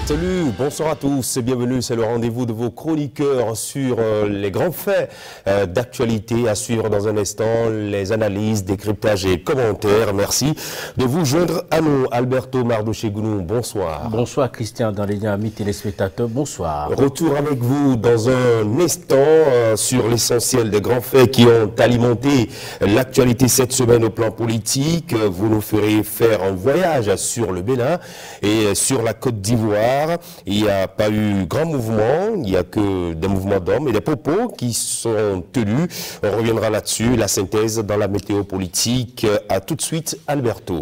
Salut, bonsoir à tous et bienvenue, c'est le rendez-vous de vos chroniqueurs sur les grands faits d'actualité à suivre dans un instant, les analyses, décryptages et commentaires. Merci de vous joindre à nous. Alberto Mardoché-Gounou, bonsoir. Bonsoir Christian, dans les liens amis téléspectateurs, bonsoir. Retour avec vous dans un instant sur l'essentiel des grands faits qui ont alimenté l'actualité cette semaine au plan politique. Vous nous ferez faire un voyage sur le Bénin et sur la Côte d'Ivoire. Il n'y a pas eu grand mouvement, il n'y a que des mouvements d'hommes et des propos qui sont tenus. On reviendra là-dessus, la synthèse dans la météo politique. À tout de suite, Alberto.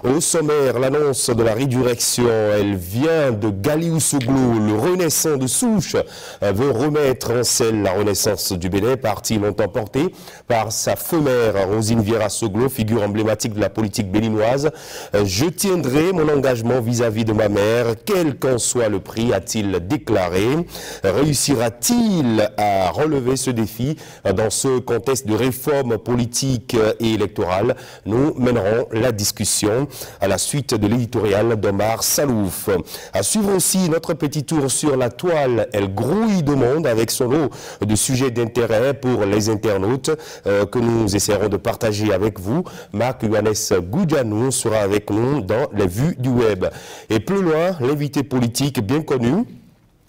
Au sommaire, l'annonce de la résurrection, elle vient de Galiou Soglo, le renaissant de souche, veut remettre en scène la renaissance du Bénin, parti longtemps porté par sa femelle Rosine Vieira Soglo, figure emblématique de la politique béninoise. Je tiendrai mon engagement vis-à-vis de ma mère, quel qu'en soit le prix, a-t-il déclaré. Réussira-t-il à relever ce défi dans ce contexte de réforme politique et électorale? Nous mènerons la discussion à la suite de l'éditorial d'Omar Salouf. À suivre aussi notre petit tour sur la toile. Elle grouille de monde avec son lot de sujets d'intérêt pour les internautes que nous essaierons de partager avec vous. Marc Yohannes Goudjanou sera avec nous dans les vues du web. Et plus loin, l'invité politique bien connu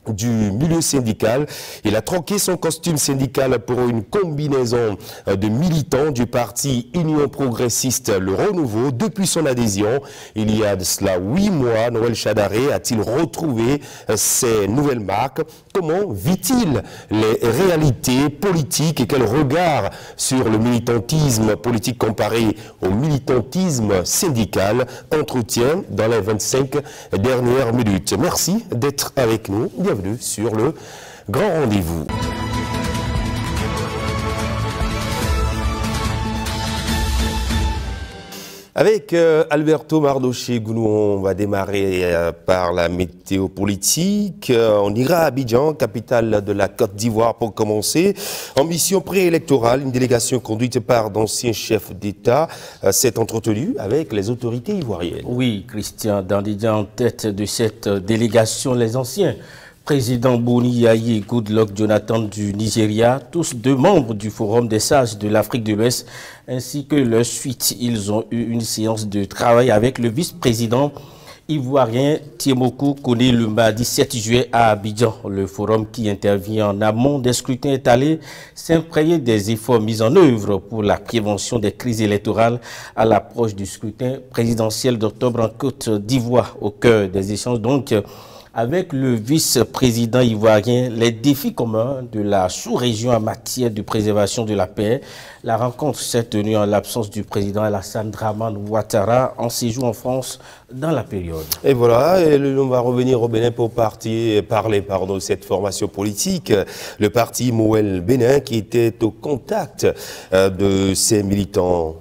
du milieu syndical. Il a troqué son costume syndical pour une combinaison de militants du parti Union Progressiste Le Renouveau. Depuis son adhésion, il y a de cela 8 mois, Noël Chadaré a-t-il retrouvé ses nouvelles marques? Comment vit-il les réalités politiques et quel regard sur le militantisme politique comparé au militantisme syndical? Entretien dans les 25 dernières minutes. Merci d'être avec nous. Bienvenue sur le grand rendez-vous. Avec Alberto Mardoché-Gounou, on va démarrer par la météo politique. On ira à Abidjan, capitale de la Côte d'Ivoire pour commencer. En mission préélectorale, une délégation conduite par d'anciens chefs d'État s'est entretenue avec les autorités ivoiriennes. Oui, Christian Dandidjan en tête de cette délégation, les anciens président Boni Yayi et Goodluck Jonathan du Nigeria, tous deux membres du Forum des sages de l'Afrique de l'Ouest, ainsi que leur suite. Ils ont eu une séance de travail avec le vice-président ivoirien Tiemokou Koné le mardi 7 juillet à Abidjan. Le forum qui intervient en amont des scrutins est allé s'imprégner des efforts mis en œuvre pour la prévention des crises électorales à l'approche du scrutin présidentiel d'octobre en Côte d'Ivoire. Au cœur des échanges donc avec le vice-président ivoirien, les défis communs de la sous-région en matière de préservation de la paix. La rencontre s'est tenue en l'absence du président Alassane Dramane Ouattara en séjour en France dans la période. Et voilà, on va revenir au Bénin pour parler de cette formation politique. Le parti Moël Bénin qui était au contact de ses militants.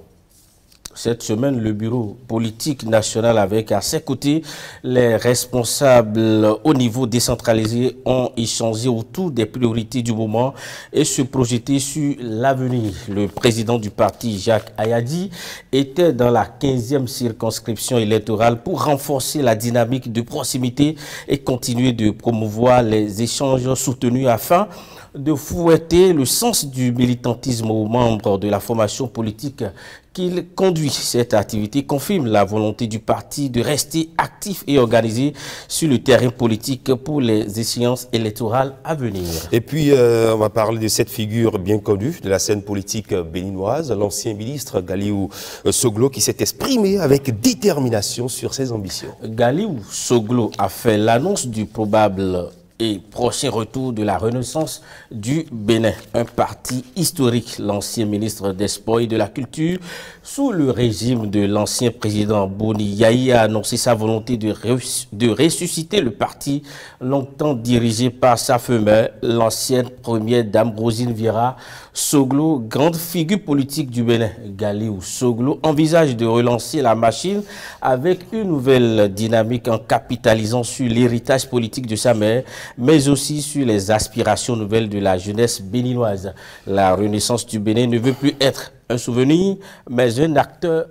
Cette semaine, le bureau politique national avec à ses côtés les responsables au niveau décentralisé ont échangé autour des priorités du moment et se projeté sur l'avenir. Le président du parti, Jacques Ayadi, était dans la 15e circonscription électorale pour renforcer la dynamique de proximité et continuer de promouvoir les échanges soutenus afin de fouetter le sens du militantisme aux membres de la formation politique qu'il conduit. Cette activité confirme la volonté du parti de rester actif et organisé sur le terrain politique pour les échéances électorales à venir. Et puis, on va parler de cette figure bien connue de la scène politique béninoise, l'ancien ministre Galiou Soglo, qui s'est exprimé avec détermination sur ses ambitions. Galiou Soglo a fait l'annonce du probable et prochain retour de la Renaissance du Bénin, un parti historique. L'ancien ministre des Sports et de la Culture, sous le régime de l'ancien président Boni Yayi, a annoncé sa volonté de ressusciter le parti longtemps dirigé par sa femelle, l'ancienne première dame Rosine Vieira Soglo, grande figure politique du Bénin. Galiou Soglo envisage de relancer la machine avec une nouvelle dynamique en capitalisant sur l'héritage politique de sa mère, mais aussi sur les aspirations nouvelles de la jeunesse béninoise. La renaissance du Bénin ne veut plus être un souvenir, mais un acteur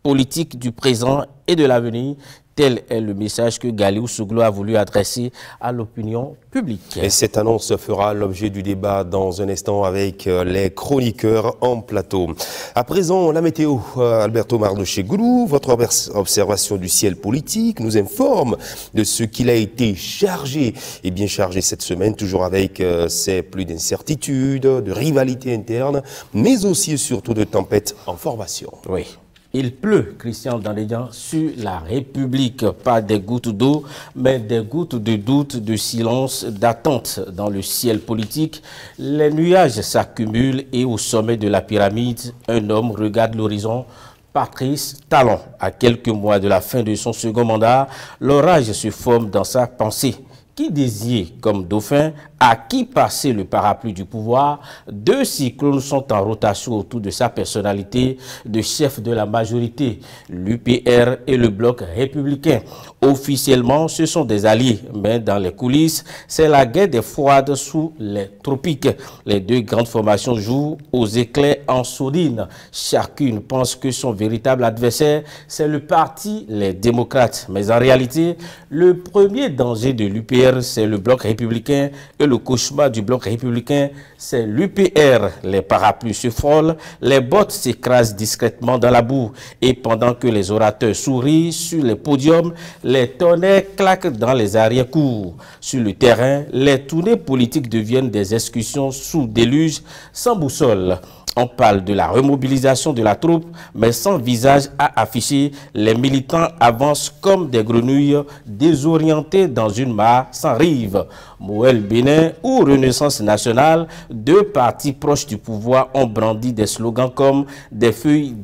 politique du présent et de l'avenir. Tel est le message que Galiou Souglo a voulu adresser à l'opinion publique. Et cette annonce fera l'objet du débat dans un instant avec les chroniqueurs en plateau. À présent, la météo. Alberto Mardoché-Goulou, votre observation du ciel politique nous informe de ce qu'il a été chargé et bien chargé cette semaine, toujours avec ses pluies d'incertitudes, de rivalités internes, mais aussi et surtout de tempêtes en formation. Oui. Il pleut, Christian Dandédian, sur la République. Pas des gouttes d'eau, mais des gouttes de doute, de silence, d'attente dans le ciel politique. Les nuages s'accumulent et au sommet de la pyramide, un homme regarde l'horizon. Patrice Talon, à quelques mois de la fin de son second mandat, l'orage se forme dans sa pensée. Qui désignait comme dauphin, à qui passer le parapluie du pouvoir, deux cyclones sont en rotation autour de sa personnalité de chef de la majorité, l'UPR et le bloc républicain. Officiellement, ce sont des alliés, mais dans les coulisses, c'est la guerre des froides sous les tropiques. Les deux grandes formations jouent aux éclairs en sourdine. Chacune pense que son véritable adversaire, c'est le parti Les Démocrates. Mais en réalité, le premier danger de l'UPR, c'est le bloc républicain et le cauchemar du bloc républicain, c'est l'UPR. Les parapluies se frôlent, les bottes s'écrasent discrètement dans la boue et pendant que les orateurs sourient sur les podiums, les tonnerres claquent dans les arrière-cours. Sur le terrain, les tournées politiques deviennent des excursions sous déluge sans boussole. On parle de la remobilisation de la troupe, mais sans visage à afficher, les militants avancent comme des grenouilles désorientées dans une mare sans rive. Moël Bénin ou Renaissance nationale, deux partis proches du pouvoir ont brandi des slogans comme des feuilles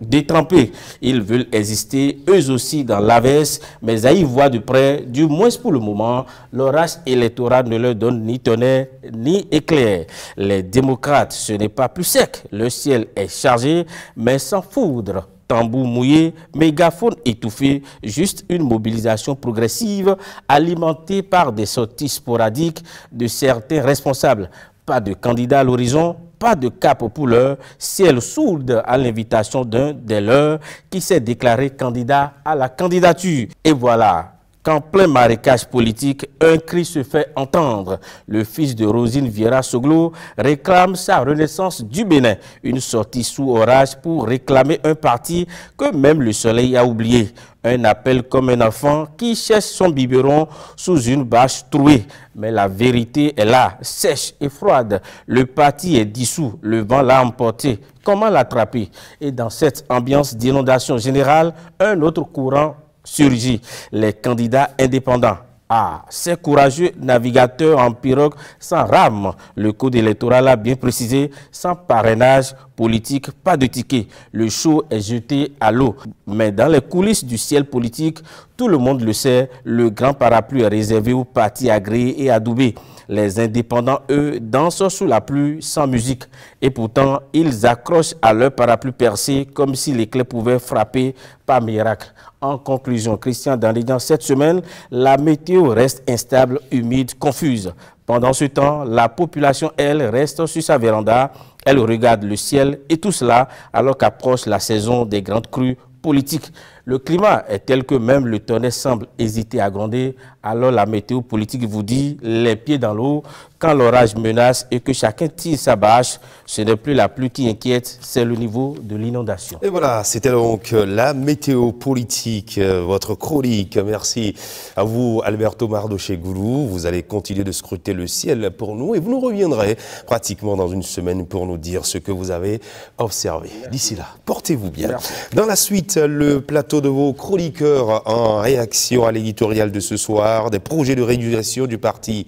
détrempées. Ils veulent exister eux aussi dans l'averse, mais à y voir de près, du moins pour le moment, l'orage électoral ne leur donne ni tonnerre ni éclair. Les démocrates, ce n'est pas plus sec. Le ciel est chargé, mais sans foudre. Tambour mouillé, mégaphone étouffé, juste une mobilisation progressive alimentée par des sorties sporadiques de certains responsables. Pas de candidat à l'horizon, pas de cap pour l'heure, ciel sourde à l'invitation d'un des leurs qui s'est déclaré candidat à la candidature. Et voilà. Qu'en plein marécage politique, un cri se fait entendre. Le fils de Rosine Vieira Souglo réclame sa renaissance du Bénin. Une sortie sous orage pour réclamer un parti que même le soleil a oublié. Un appel comme un enfant qui cherche son biberon sous une bâche trouée. Mais la vérité est là, sèche et froide. Le parti est dissous, le vent l'a emporté. Comment l'attraper? Et dans cette ambiance d'inondation générale, un autre courant surgit, les candidats indépendants. Ah, ces courageux navigateurs en pirogue sans rame. Le code électoral a bien précisé, sans parrainage politique, pas de ticket. Le show est jeté à l'eau. Mais dans les coulisses du ciel politique, tout le monde le sait, le grand parapluie est réservé aux partis agréés et adoubés. Les indépendants, eux, dansent sous la pluie sans musique. Et pourtant, ils accrochent à leur parapluie percé comme si l'éclair pouvait frapper par miracle. En conclusion, Christian Dandédian, cette semaine, la météo reste instable, humide, confuse. Pendant ce temps, la population, elle, reste sur sa véranda. Elle regarde le ciel et tout cela alors qu'approche la saison des grandes crues politiques. Le climat est tel que même le tonnerre semble hésiter à gronder. Alors la météo politique vous dit les pieds dans l'eau. Quand l'orage menace et que chacun tire sa bâche, ce n'est plus la pluie qui inquiète, c'est le niveau de l'inondation. Et voilà, c'était donc la météo politique, votre chronique. Merci à vous, Alberto Mardoché-Goulou. Vous allez continuer de scruter le ciel pour nous et vous nous reviendrez pratiquement dans une semaine pour nous dire ce que vous avez observé. D'ici là, portez-vous bien. Merci. Dans la suite, le plateau de vos chroniqueurs en réaction à l'éditorial de ce soir, des projets de régulation du parti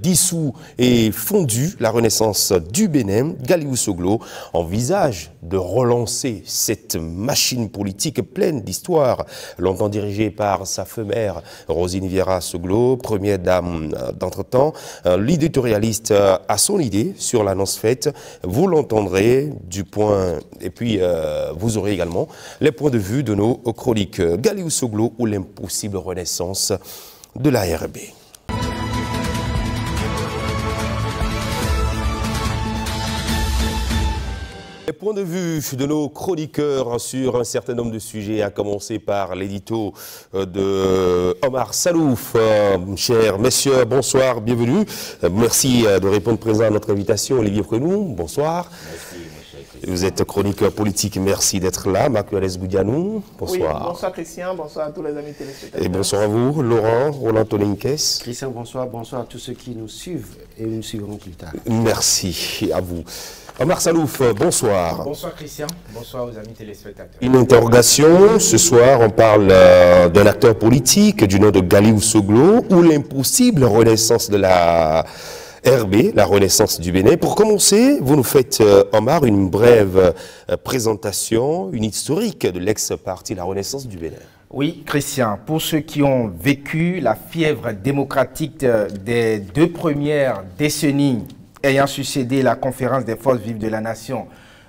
dissous et fondu, la renaissance du Bénin. Galiou Souglo envisage de relancer cette machine politique pleine d'histoire, longtemps dirigée par sa femelle Rosine Vieira Souglo, première dame d'entretemps. L'éditorialiste a son idée sur l'annonce faite. Vous l'entendrez du point, et puis vous aurez également les points de vue de nos chroniques. Galiou Souglo ou l'impossible renaissance de la RB. Les points de vue de nos chroniqueurs sur un certain nombre de sujets, à commencer par l'édito de Omar Salouf. Chers messieurs, bonsoir, bienvenue. Merci de répondre présent à notre invitation. Olivier Prenou, bonsoir. Merci, monsieur. Vous êtes chroniqueur politique, merci d'être là. Macuales Boudianou, bonsoir. Oui, bonsoir Christian, bonsoir à tous les amis téléspectateurs. Et bonsoir à vous, Laurent, Roland Tolinkes. Christian, bonsoir, bonsoir à tous ceux qui nous suivent et nous suivront plus tard. Merci à vous. Omar Salouf, bonsoir. Bonsoir Christian, bonsoir aux amis téléspectateurs. Une interrogation, ce soir on parle d'un acteur politique du nom de Galiou Soglo ou l'impossible renaissance de la RB, la renaissance du Bénin. Pour commencer, vous nous faites, Omar, une brève présentation, une historique de l'ex-parti La Renaissance du Bénin. Oui Christian, pour ceux qui ont vécu la fièvre démocratique des 2 premières décennies ayant succédé la conférence des forces vives de la nation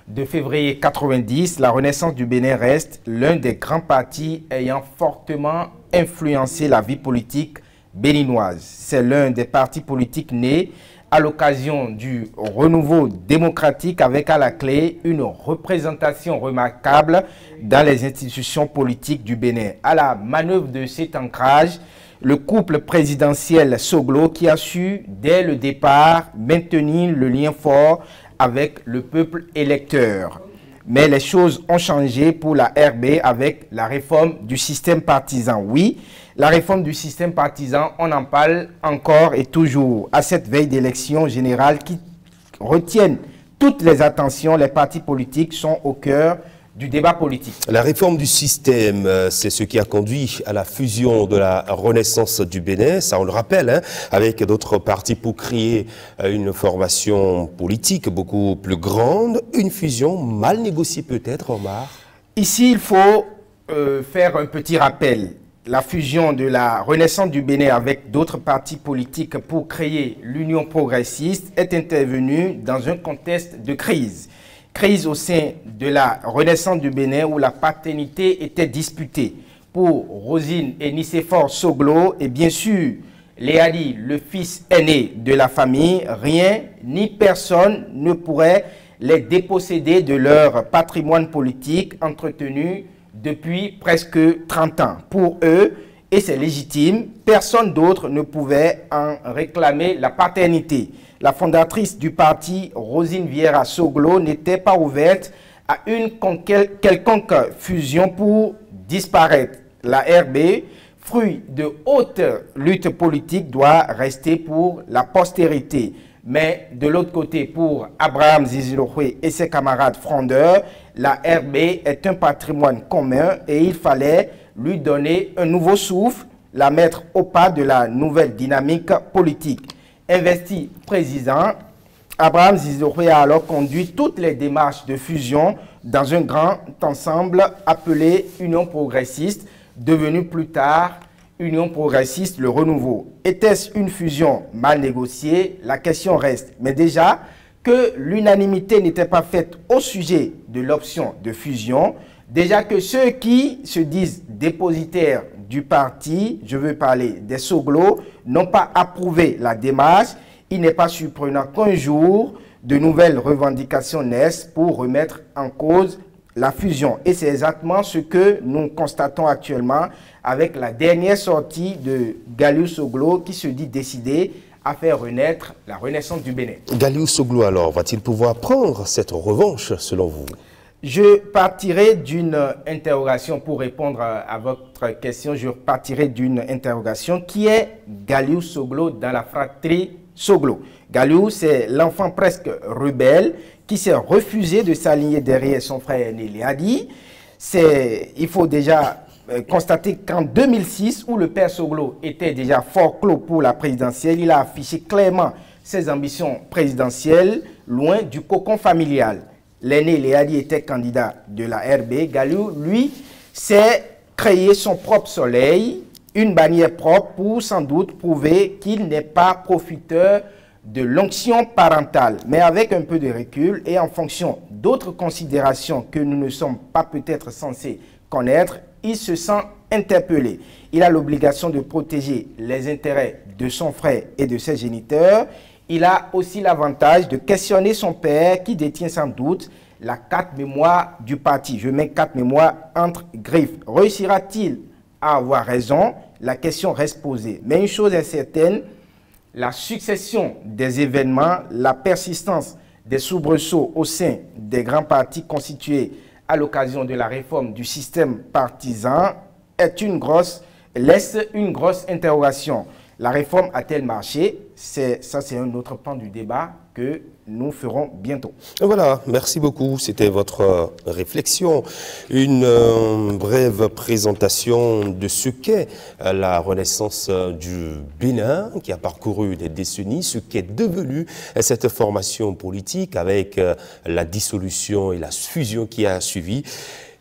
de février 90, la Renaissance du Bénin reste l'un des grands partis ayant fortement influencé la vie politique béninoise. C'est l'un des partis politiques nés à l'occasion du renouveau démocratique avec à la clé une représentation remarquable dans les institutions politiques du Bénin. À la manœuvre de cet ancrage, le couple présidentiel Soglo qui a su, dès le départ, maintenir le lien fort avec le peuple électeur. Mais les choses ont changé pour la RB avec la réforme du système partisan. Oui, la réforme du système partisan, on en parle encore et toujours. À cette veille d'élections générales qui retiennent toutes les attentions, les partis politiques sont au cœur du débat politique. La réforme du système, c'est ce qui a conduit à la fusion de la Renaissance du Bénin, ça on le rappelle, hein, avec d'autres partis pour créer une formation politique beaucoup plus grande, une fusion mal négociée peut-être, Omar. Ici, il faut faire un petit rappel. La fusion de la Renaissance du Bénin avec d'autres partis politiques pour créer l'Union progressiste est intervenue dans un contexte de crise. Crise au sein de la Renaissance du Bénin où la paternité était disputée. Pour Rosine et Nicéphore Soglo et bien sûr Léadi, le fils aîné de la famille, rien ni personne ne pourrait les déposséder de leur patrimoine politique entretenu depuis presque 30 ans. Pour eux, et c'est légitime, personne d'autre ne pouvait en réclamer la paternité. La fondatrice du parti, Rosine Vieira Soglo, n'était pas ouverte à une quelconque fusion pour disparaître. La RB, fruit de haute lutte politique, doit rester pour la postérité. Mais de l'autre côté, pour Abraham Zizilohwe et ses camarades frondeurs, la RB est un patrimoine commun et il fallait lui donner un nouveau souffle, la mettre au pas de la nouvelle dynamique politique. Investi président, Abraham Zizilohwe a alors conduit toutes les démarches de fusion dans un grand ensemble appelé Union progressiste, devenu plus tard Union progressiste, le renouveau. Était-ce une fusion mal négociée? La question reste. Mais déjà que l'unanimité n'était pas faite au sujet de l'option de fusion, déjà que ceux qui se disent dépositaires du parti, je veux parler des Soglo, n'ont pas approuvé la démarche, il n'est pas surprenant qu'un jour, de nouvelles revendications naissent pour remettre en cause la fusion. Et c'est exactement ce que nous constatons actuellement avec la dernière sortie de Galiou Soglo qui se dit décidé à faire renaître la Renaissance du Bénin. Galiou Soglo alors, va-t-il pouvoir prendre cette revanche selon vous? Je partirai d'une interrogation pour répondre à votre question. Je partirai d'une interrogation qui est Galiou Soglo dans la fratrie Soglo. Galiou, c'est l'enfant presque rebelle qui s'est refusé de s'aligner derrière son frère aîné Léadi. Il faut déjà constater qu'en 2006, où le père Soglo était déjà fort clos pour la présidentielle, il a affiché clairement ses ambitions présidentielles loin du cocon familial. L'aîné Léadi était candidat de la RB. Galiou, lui, s'est créé son propre soleil, une bannière propre pour sans doute prouver qu'il n'est pas profiteur de l'onction parentale. Mais avec un peu de recul et en fonction d'autres considérations que nous ne sommes pas peut-être censés connaître, il se sent interpellé. Il a l'obligation de protéger les intérêts de son frère et de ses géniteurs. Il a aussi l'avantage de questionner son père qui détient sans doute la carte mémoire du parti. Je mets carte mémoire entre griffes. Réussira-t-il à avoir raison? La question reste posée. Mais une chose est certaine, la succession des événements, la persistance des soubresauts au sein des grands partis constitués à l'occasion de la réforme du système partisan laisse une grosse interrogation. La réforme a-t-elle marché? Ça, c'est un autre pan du débat que nous ferons bientôt. Voilà, merci beaucoup. C'était votre réflexion. Une brève présentation de ce qu'est la renaissance du Bénin, qui a parcouru des décennies, ce qu'est devenu cette formation politique avec la dissolution et la fusion qui a suivi.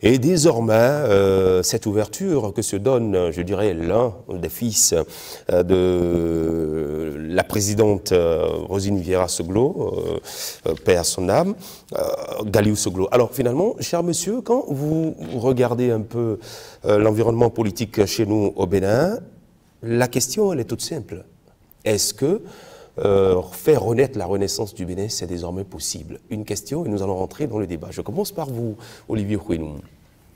Et désormais, cette ouverture que se donne, je dirais, l'un des fils de la présidente Rosine Vieira-Soglo, paix à son âme, Galiou Soglo. Alors finalement, cher monsieur, quand vous regardez un peu l'environnement politique chez nous au Bénin, la question, elle est toute simple. Est-ce que faire renaître la renaissance du Bénin, c'est désormais possible? Une question et nous allons rentrer dans le débat. Je commence par vous, Olivier Ouénou.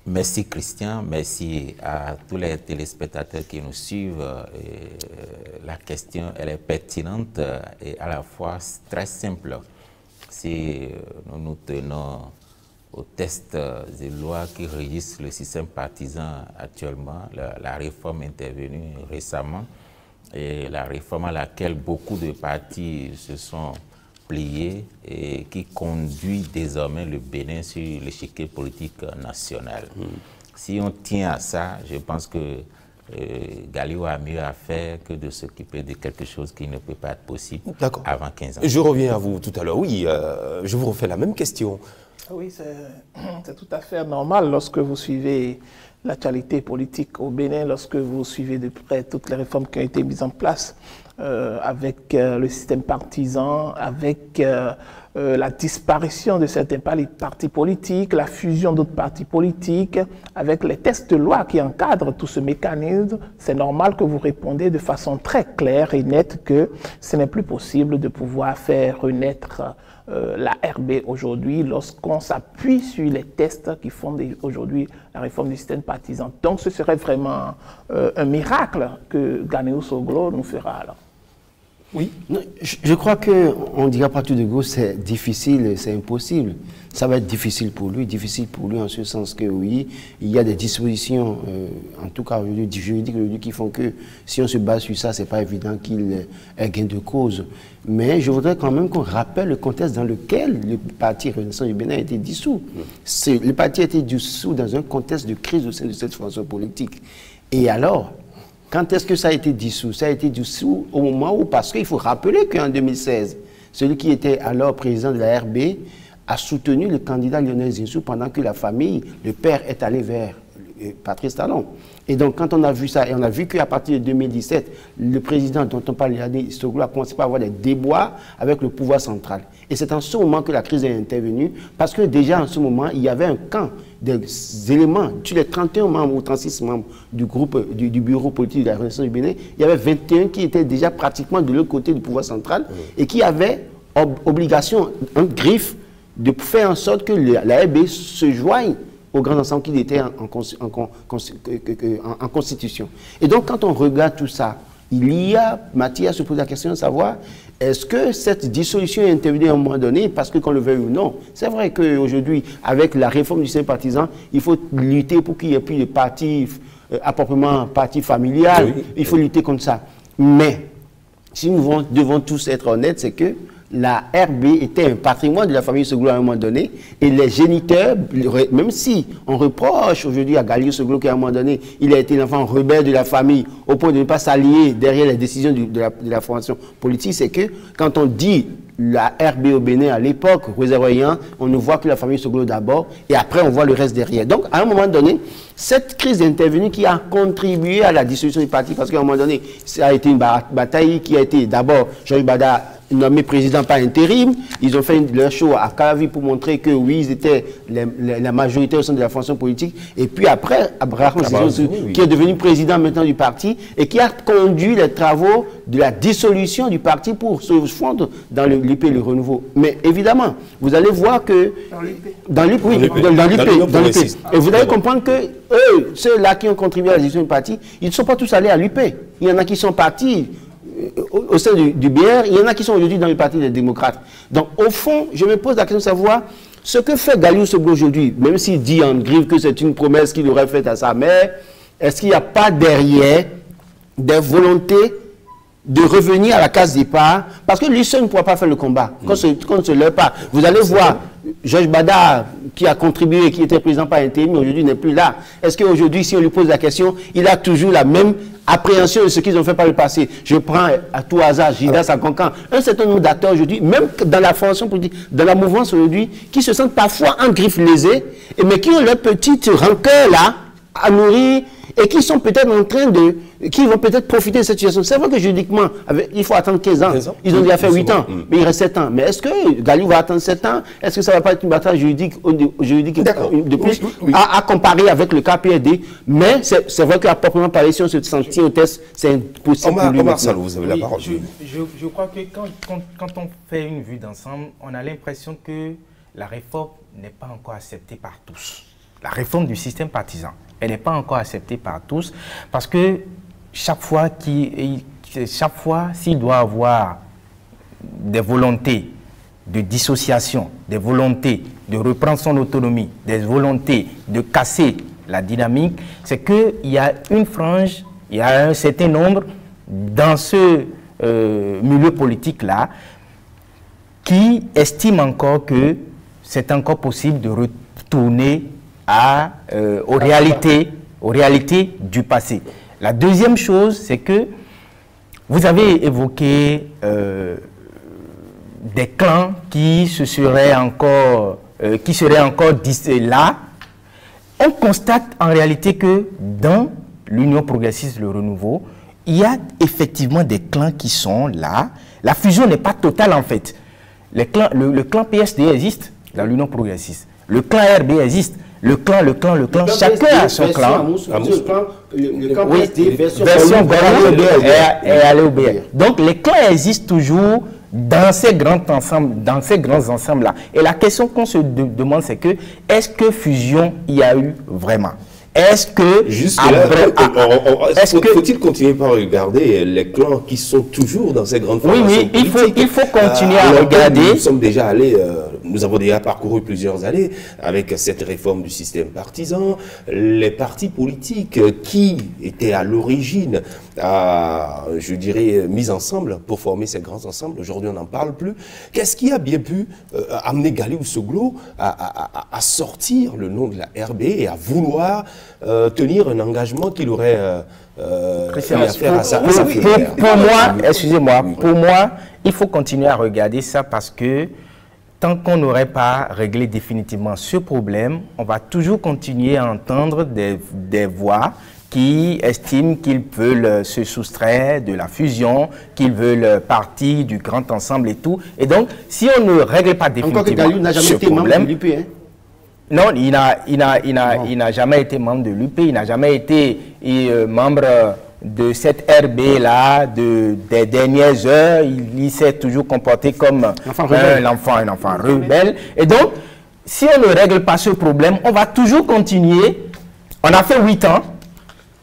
Merci Christian, merci à tous les téléspectateurs qui nous suivent. La question, elle est pertinente et à la fois très simple. Si nous nous tenons aux textes et lois qui régissent le système partisan actuellement, la réforme intervenue récemment, et la réforme à laquelle beaucoup de partis se sont pliés et qui conduit désormais le Bénin sur l'échiquier politique national. Si on tient à ça, je pense que Galiou a mieux à faire que de s'occuper de quelque chose qui ne peut pas être possible avant 15 ans. Je reviens à vous tout à l'heure. Oui, je vous refais la même question. Oui, c'est tout à fait normal lorsque vous suivez l'actualité politique au Bénin, lorsque vous suivez de près toutes les réformes qui ont été mises en place avec le système partisan, avec la disparition de certains partis politiques, la fusion d'autres partis politiques, avec les textes de loi qui encadrent tout ce mécanisme, c'est normal que vous répondez de façon très claire et nette que ce n'est plus possible de pouvoir faire renaître la RB aujourd'hui lorsqu'on s'appuie sur les textes qui font aujourd'hui la réforme du système partisan. Donc ce serait vraiment un miracle que Galiou Soglo nous fera alors. Oui, je crois qu'on dit à partir de gauche c'est difficile, c'est impossible. Ça va être difficile pour lui en ce sens que oui, il y a des dispositions, en tout cas juridiques aujourd'hui, qui font que si on se base sur ça, c'est pas évident qu'il ait gain de cause. Mais je voudrais quand même qu'on rappelle le contexte dans lequel le parti Renaissance du Bénin a été dissous. Le parti a été dissous dans un contexte de crise au sein de cette formation politique. Et alors, quand est-ce que ça a été dissous? Ça a été dissous au moment où, parce qu'il faut rappeler qu'en 2016, celui qui était alors président de la RB a soutenu le candidat Lionel Zinsou pendant que la famille, le père est allé vers Patrice Talon. Et donc quand on a vu ça, et on a vu qu'à partir de 2017, le président dont on parle, Galiou Soglo, a commencé à avoir des déboires avec le pouvoir central. Et c'est en ce moment que la crise est intervenue, parce que déjà en ce moment, il y avait un camp des éléments, sur les 31 membres ou 36 membres du groupe, du bureau politique de la Renaissance du Bénin, il y avait 21 qui étaient déjà pratiquement de l'autre côté du pouvoir central et qui avaient obligation, un griffe, de faire en sorte que la RB se joigne au grand ensemble qu'il était en constitution. Et donc quand on regarde tout ça, il y a matière à se poser la question de savoir est-ce que cette dissolution est intervenue à un moment donné, parce que qu'on le veuille ou non. C'est vrai qu'aujourd'hui, avec la réforme du système partisan, il faut lutter pour qu'il n'y ait plus de parti, appropriément parti familial, oui. Il faut lutter contre ça. Mais, si nous devons tous être honnêtes, c'est que la RB était un patrimoine de la famille Soglo à un moment donné, et les géniteurs, même si on reproche aujourd'hui à Galiou Soglo qu'à un moment donné, il a été l'enfant rebelle de la famille, au point de ne pas s'allier derrière les décisions de la formation politique, c'est que quand on dit la RB au Bénin à l'époque, on ne voit que la famille Soglo d'abord, et après on voit le reste derrière. Donc à un moment donné, cette crise est intervenue qui a contribué à la dissolution du parti, parce qu'à un moment donné, ça a été une bataille qui a été d'abord, Jean-Yves Bada nommé président par intérim. Ils ont fait leur show à Calavi pour montrer que oui, ils étaient la majorité au sein de la fonction politique. Et puis après, Abraham Sissoco, qui est devenu président maintenant du parti et qui a conduit les travaux de la dissolution du parti pour se fondre dans l'UP, le renouveau. Mais évidemment, vous allez voir que dans l'UP, et vous allez comprendre que eux, ceux-là qui ont contribué à la dissolution du parti, ils ne sont pas tous allés à l'UP. Il y en a qui sont partis au sein du BR, il y en a qui sont aujourd'hui dans le parti des démocrates. Donc, au fond, je me pose la question de savoir ce que fait Galiou Soglo aujourd'hui, même s'il dit en griffe que c'est une promesse qu'il aurait faite à sa mère, est-ce qu'il n'y a pas derrière des volontés de revenir à la case départ? Parce que lui seul ne pourra pas faire le combat, qu'on ne se leurre pas. Vous allez voir, Georges Bada, qui a contribué, qui était président par intérim, mais aujourd'hui n'est plus là. Est-ce qu'aujourd'hui, si on lui pose la question, il a toujours la même appréhension de ce qu'ils ont fait par le passé? Je prends à tout hasard Gildas Akonkan, un certain nombre d'acteurs aujourd'hui, même dans la formation politique, dans la mouvance aujourd'hui, qui se sentent parfois en griffe lésés, mais qui ont leur petite rancœur là, à nourrir, et qui sont peut-être en train de... qui vont peut-être profiter de cette situation. C'est vrai que juridiquement, il faut attendre 15 ans. Ils ont déjà fait 8 ans, mais il reste 7 ans. Mais est-ce que Galiou va attendre 7 ans? Est-ce que ça ne va pas être une bataille juridique de plus à comparer avec le KPRD? Mais c'est vrai qu'à proprement parler, si on se tient au test, c'est impossible. Omar Salou, vous avez la parole. Je crois que quand on fait une vue d'ensemble, on a l'impression que la réforme n'est pas encore acceptée par tous. La réforme du système partisan, elle n'est pas encore acceptée par tous parce que chaque fois s'il doit avoir des volontés de dissociation, des volontés de reprendre son autonomie, des volontés de casser la dynamique, c'est qu'il y a une frange, il y a un certain nombre dans ce milieu politique-là qui estiment encore que c'est encore possible de retourner aux réalités du passé. La deuxième chose, c'est que vous avez évoqué des clans qui seraient encore là. On constate en réalité que dans l'Union progressiste, le renouveau, il y a effectivement des clans qui sont là. La fusion n'est pas totale en fait. Le clan PSD existe dans l'Union progressiste. Le clan RB existe. Le clan, chacun a son clan. Le clan PSD, version est allé au BR. Donc les clans existent toujours dans ces grands ensembles-là. Et la question qu'on se demande, c'est que, est-ce que fusion il y a eu vraiment? Est-ce que... Faut-il continuer par regarder les clans qui sont toujours dans ces grandes formations politiques? Oui, il faut continuer à regarder. Nous sommes déjà allés, nous avons déjà parcouru plusieurs années avec cette réforme du système partisan. Les partis politiques qui étaient à l'origine, je dirais, mis ensemble pour former ces grands ensembles, aujourd'hui on n'en parle plus. Qu'est-ce qui a bien pu amener Galiou Soglo à sortir le nom de la RB et à vouloir tenir un engagement qu'il aurait fait à faire à sa pour moi, excusez-moi, pour moi, il faut continuer à regarder ça parce que tant qu'on n'aurait pas réglé définitivement ce problème, on va toujours continuer à entendre des voix qui estiment qu'ils veulent se soustraire de la fusion, qu'ils veulent partir du grand ensemble et tout. Et donc, si on ne règle pas définitivement ce problème... Non, il n'a jamais été membre de l'UP, il n'a jamais été membre de cette RB-là des dernières heures. Il s'est toujours comporté comme un enfant rebelle. Et donc, si on ne règle pas ce problème, on va toujours continuer. On a fait 8 ans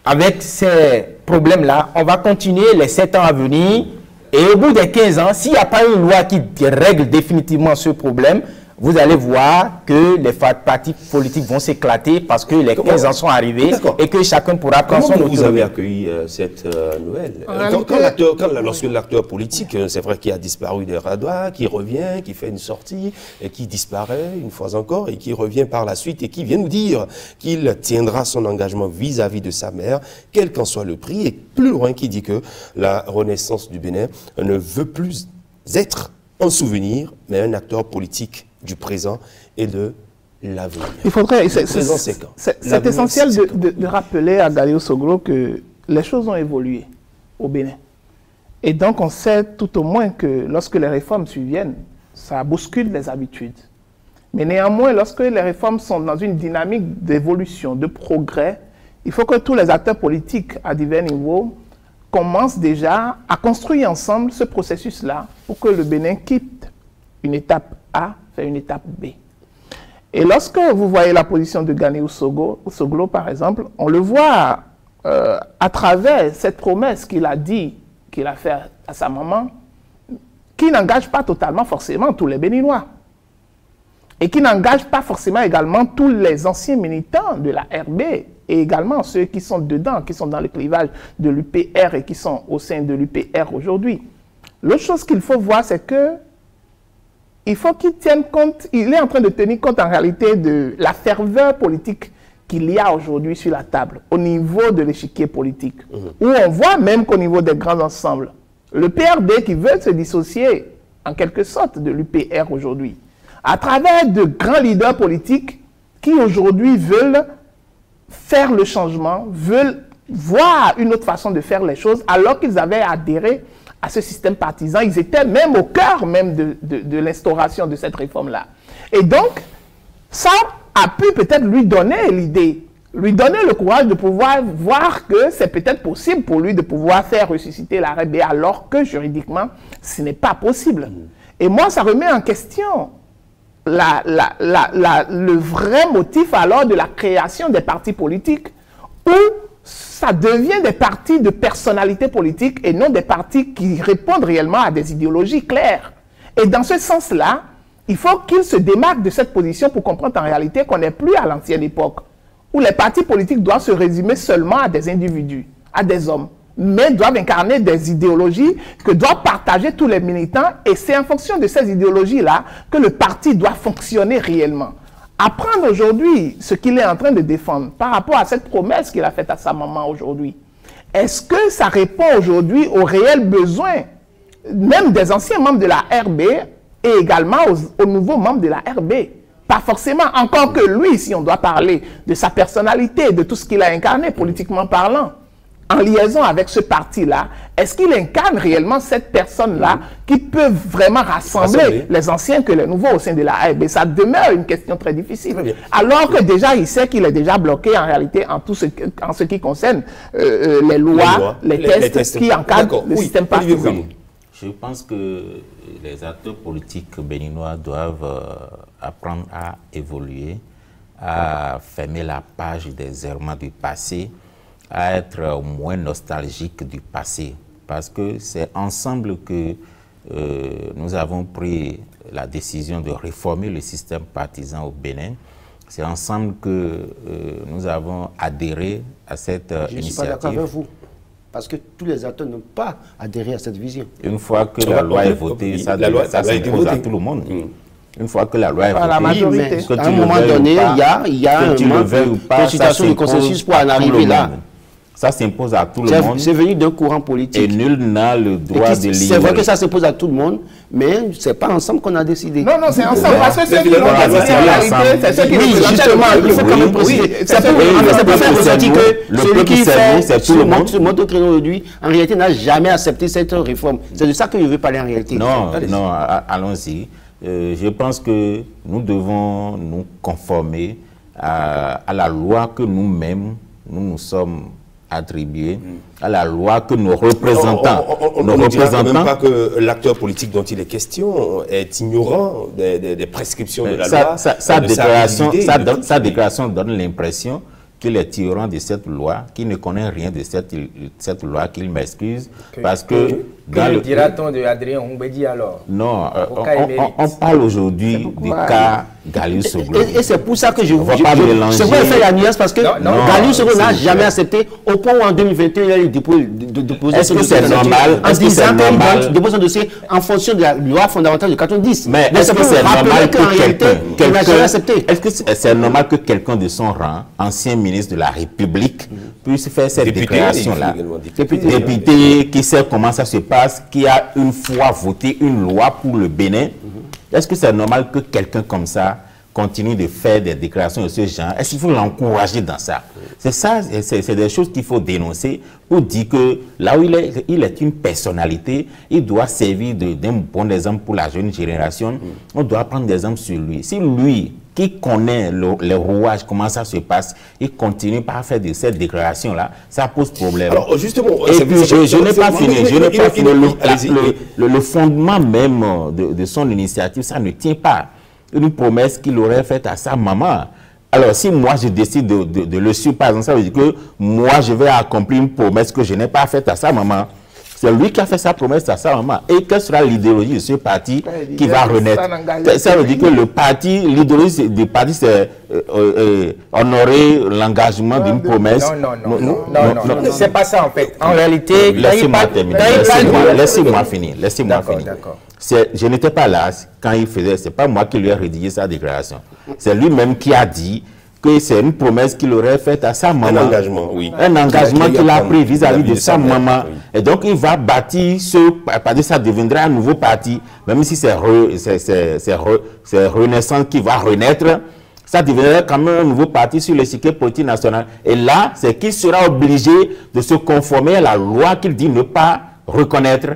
avec ces problèmes-là. On va continuer les 7 ans à venir. Et au bout des 15 ans, s'il n'y a pas une loi qui règle définitivement ce problème, vous allez voir que les partis politiques vont s'éclater parce que les 15 ans sont arrivés et que chacun pourra prendre son autonomie. Vous avez accueilli cette nouvelle lorsque l'acteur politique, c'est vrai qu'il a disparu des radars, qui revient, qui fait une sortie et qui disparaît une fois encore et qui revient par la suite et qui vient nous dire qu'il tiendra son engagement vis-à-vis de sa mère, quel qu'en soit le prix, et plus loin qui dit que la renaissance du Bénin ne veut plus être un souvenir, mais un acteur politique du présent et de l'avenir. Il faudrait, c'est essentiel de rappeler à Galiou Soglo que les choses ont évolué au Bénin. Et donc, on sait tout au moins que lorsque les réformes surviennent, ça bouscule les habitudes. Mais néanmoins, lorsque les réformes sont dans une dynamique d'évolution, de progrès, il faut que tous les acteurs politiques à divers niveaux commencent déjà à construire ensemble ce processus-là pour que le Bénin quitte une étape A vers une étape B. Et lorsque vous voyez la position de Gani Ousoglo, par exemple, on le voit à travers cette promesse qu'il a dit, qu'il a fait à sa maman, qui n'engage pas totalement forcément tous les Béninois. Et qui n'engage pas forcément également tous les anciens militants de la RB, et également ceux qui sont dedans, qui sont dans le clivage de l'UPR et qui sont au sein de l'UPR aujourd'hui. L'autre chose qu'il faut voir, c'est que il faut qu'il tienne compte, il est en train de tenir compte en réalité de la ferveur politique qu'il y a aujourd'hui sur la table, au niveau de l'échiquier politique, où on voit même qu'au niveau des grands ensembles, le PRD qui veut se dissocier en quelque sorte de l'UPR aujourd'hui, à travers de grands leaders politiques qui aujourd'hui veulent faire le changement, veulent voir une autre façon de faire les choses, alors qu'ils avaient adhéré à ce système partisan. Ils étaient même au cœur même de l'instauration de cette réforme-là. Et donc, ça a pu peut-être lui donner l'idée, lui donner le courage de pouvoir voir que c'est peut-être possible pour lui de pouvoir faire ressusciter la RB, alors que juridiquement, ce n'est pas possible. Et moi, ça remet en question le vrai motif alors de la création des partis politiques, où ça devient des partis de personnalité politique et non des partis qui répondent réellement à des idéologies claires. Et dans ce sens-là, il faut qu'il se démarque de cette position pour comprendre en réalité qu'on n'est plus à l'ancienne époque, où les partis politiques doivent se résumer seulement à des individus, à des hommes, mais doivent incarner des idéologies que doivent partager tous les militants, et c'est en fonction de ces idéologies-là que le parti doit fonctionner réellement. Apprendre aujourd'hui ce qu'il est en train de défendre par rapport à cette promesse qu'il a faite à sa maman aujourd'hui, est-ce que ça répond aujourd'hui aux réels besoins, même des anciens membres de la RB et également aux nouveaux membres de la RB? Pas forcément, encore que lui, si on doit parler de sa personnalité, de tout ce qu'il a incarné politiquement parlant, en liaison avec ce parti-là, est-ce qu'il incarne réellement cette personne-là qui peut vraiment rassembler les anciens que les nouveaux au sein de la RB? Ça demeure une question très difficile. Alors que déjà, il sait qu'il est déjà bloqué en réalité en ce qui concerne les lois, les tests qui encadrent le système partisan. Je pense que les acteurs politiques béninois doivent apprendre à évoluer, à fermer la page des errements du passé, à être moins nostalgique du passé, parce que c'est ensemble que nous avons pris la décision de réformer le système partisan au Bénin. C'est ensemble que nous avons adhéré à cette initiative. Je ne suis pas d'accord avec vous, parce que tous les acteurs n'ont pas adhéré à cette vision. Une fois que la loi est votée, ça s'impose à tout le monde. Une fois que la loi est votée, à un moment donné, il y a une consultation du consensus pour en arriver là. Ça s'impose à tout le monde. C'est venu d'un courant politique. Et nul n'a le droit de l'ignorer. C'est vrai que ça s'impose à tout le monde, mais ce n'est pas ensemble qu'on a décidé. Non, c'est ensemble. Parce que ceux qui l'ont décidé en réalité, c'est ceux qui l'ont justement, il faut quand même préciser. C'est pour faire ressentir que celui qui fait ce mode de créneau aujourd'hui, en réalité, n'a jamais accepté cette réforme. C'est de ça que je veux parler en réalité. Non, allons-y. Je pense que nous devons nous conformer à la loi que nous-mêmes, nous sommes attribués, à la loi que nos représentants... On ne dira même pas que l'acteur politique dont il est question est ignorant des prescriptions de la loi. Sa déclaration donne l'impression qu'il est tyran de cette loi, qu'il ne connaît rien de cette loi, qu'il m'excuse, parce que... Que dira-t-on de Adrien Oumbédi alors? Non, on parle aujourd'hui du cas Gani Ousoglo. Et c'est pour ça que je veux faire la nuance, parce que Gani Ousoglo n'a jamais accepté, au point où en 2021, il a déposé son dossier en disant qu'il dépose son dossier en fonction de la loi fondamentale de 90. Mais est-ce que c'est normal que c'est normal que quelqu'un de son rang, ancien ministre de la République, puisse faire cette déclaration-là? Député qui sait comment ça se passe, qui a une fois voté une loi pour le Bénin, est-ce que c'est normal que quelqu'un comme ça continue de faire des déclarations de ce genre, est-ce qu'il faut l'encourager dans ça? C'est ça, c'est des choses qu'il faut dénoncer pour dire que là où il est une personnalité, il doit servir d'un bon exemple pour la jeune génération. On doit prendre des exemples sur lui. Si lui, qui connaît les rouages, comment ça se passe, il continue par faire de cette déclaration-là, ça pose problème. Alors justement, et puis, je n'ai pas fini, le fondement même de son initiative, ça ne tient pas. Une promesse qu'il aurait faite à sa maman. Alors, si moi, je décide de le suivre, par exemple, ça veut dire que moi, je vais accomplir une promesse que je n'ai pas faite à sa maman. C'est lui qui a fait sa promesse à sa maman. Et quelle sera l'idéologie de ce parti qui va renaître? Ça veut dire que le parti, l'idéologie du parti, c'est honorer l'engagement d'une promesse. Non, c'est pas ça en fait. En réalité, laissez-moi terminer. Laissez-moi finir. Je n'étais pas là quand il faisait, c'est pas moi qui lui ai rédigé sa déclaration. C'est lui-même qui a dit que c'est une promesse qu'il aurait faite à sa maman. Un engagement, oui. Un engagement qu'il a pris vis-à-vis de sa maman. Oui. Et donc, il va bâtir ça deviendra un nouveau parti, même si c'est Renaissance qui va renaître, ça deviendra quand même un nouveau parti sur l'échiquier politique national. Et là, c'est qu'il sera obligé de se conformer à la loi qu'il dit ne pas reconnaître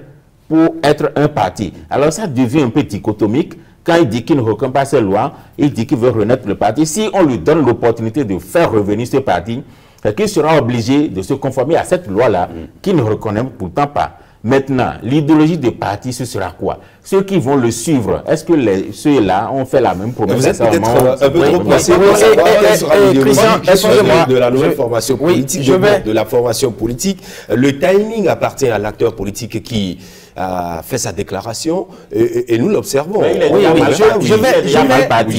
pour être un parti. Alors, ça devient un peu dichotomique. Quand il dit qu'il ne reconnaît pas ces lois, il dit qu'il veut renaître le parti. Si on lui donne l'opportunité de faire revenir ce parti, c'est qu'il sera obligé de se conformer à cette loi-là, qu'il ne reconnaît pourtant pas. Maintenant, l'idéologie des partis, ce sera quoi? Ceux qui vont le suivre, est-ce que ceux-là ont fait la même promesse? Vous êtes peut-être un peu trop placé pour savoir quelle sera l'idéologie de la nouvelle formation politique, de la formation politique. Le timing appartient à l'acteur politique qui a fait sa déclaration et nous l'observons. Je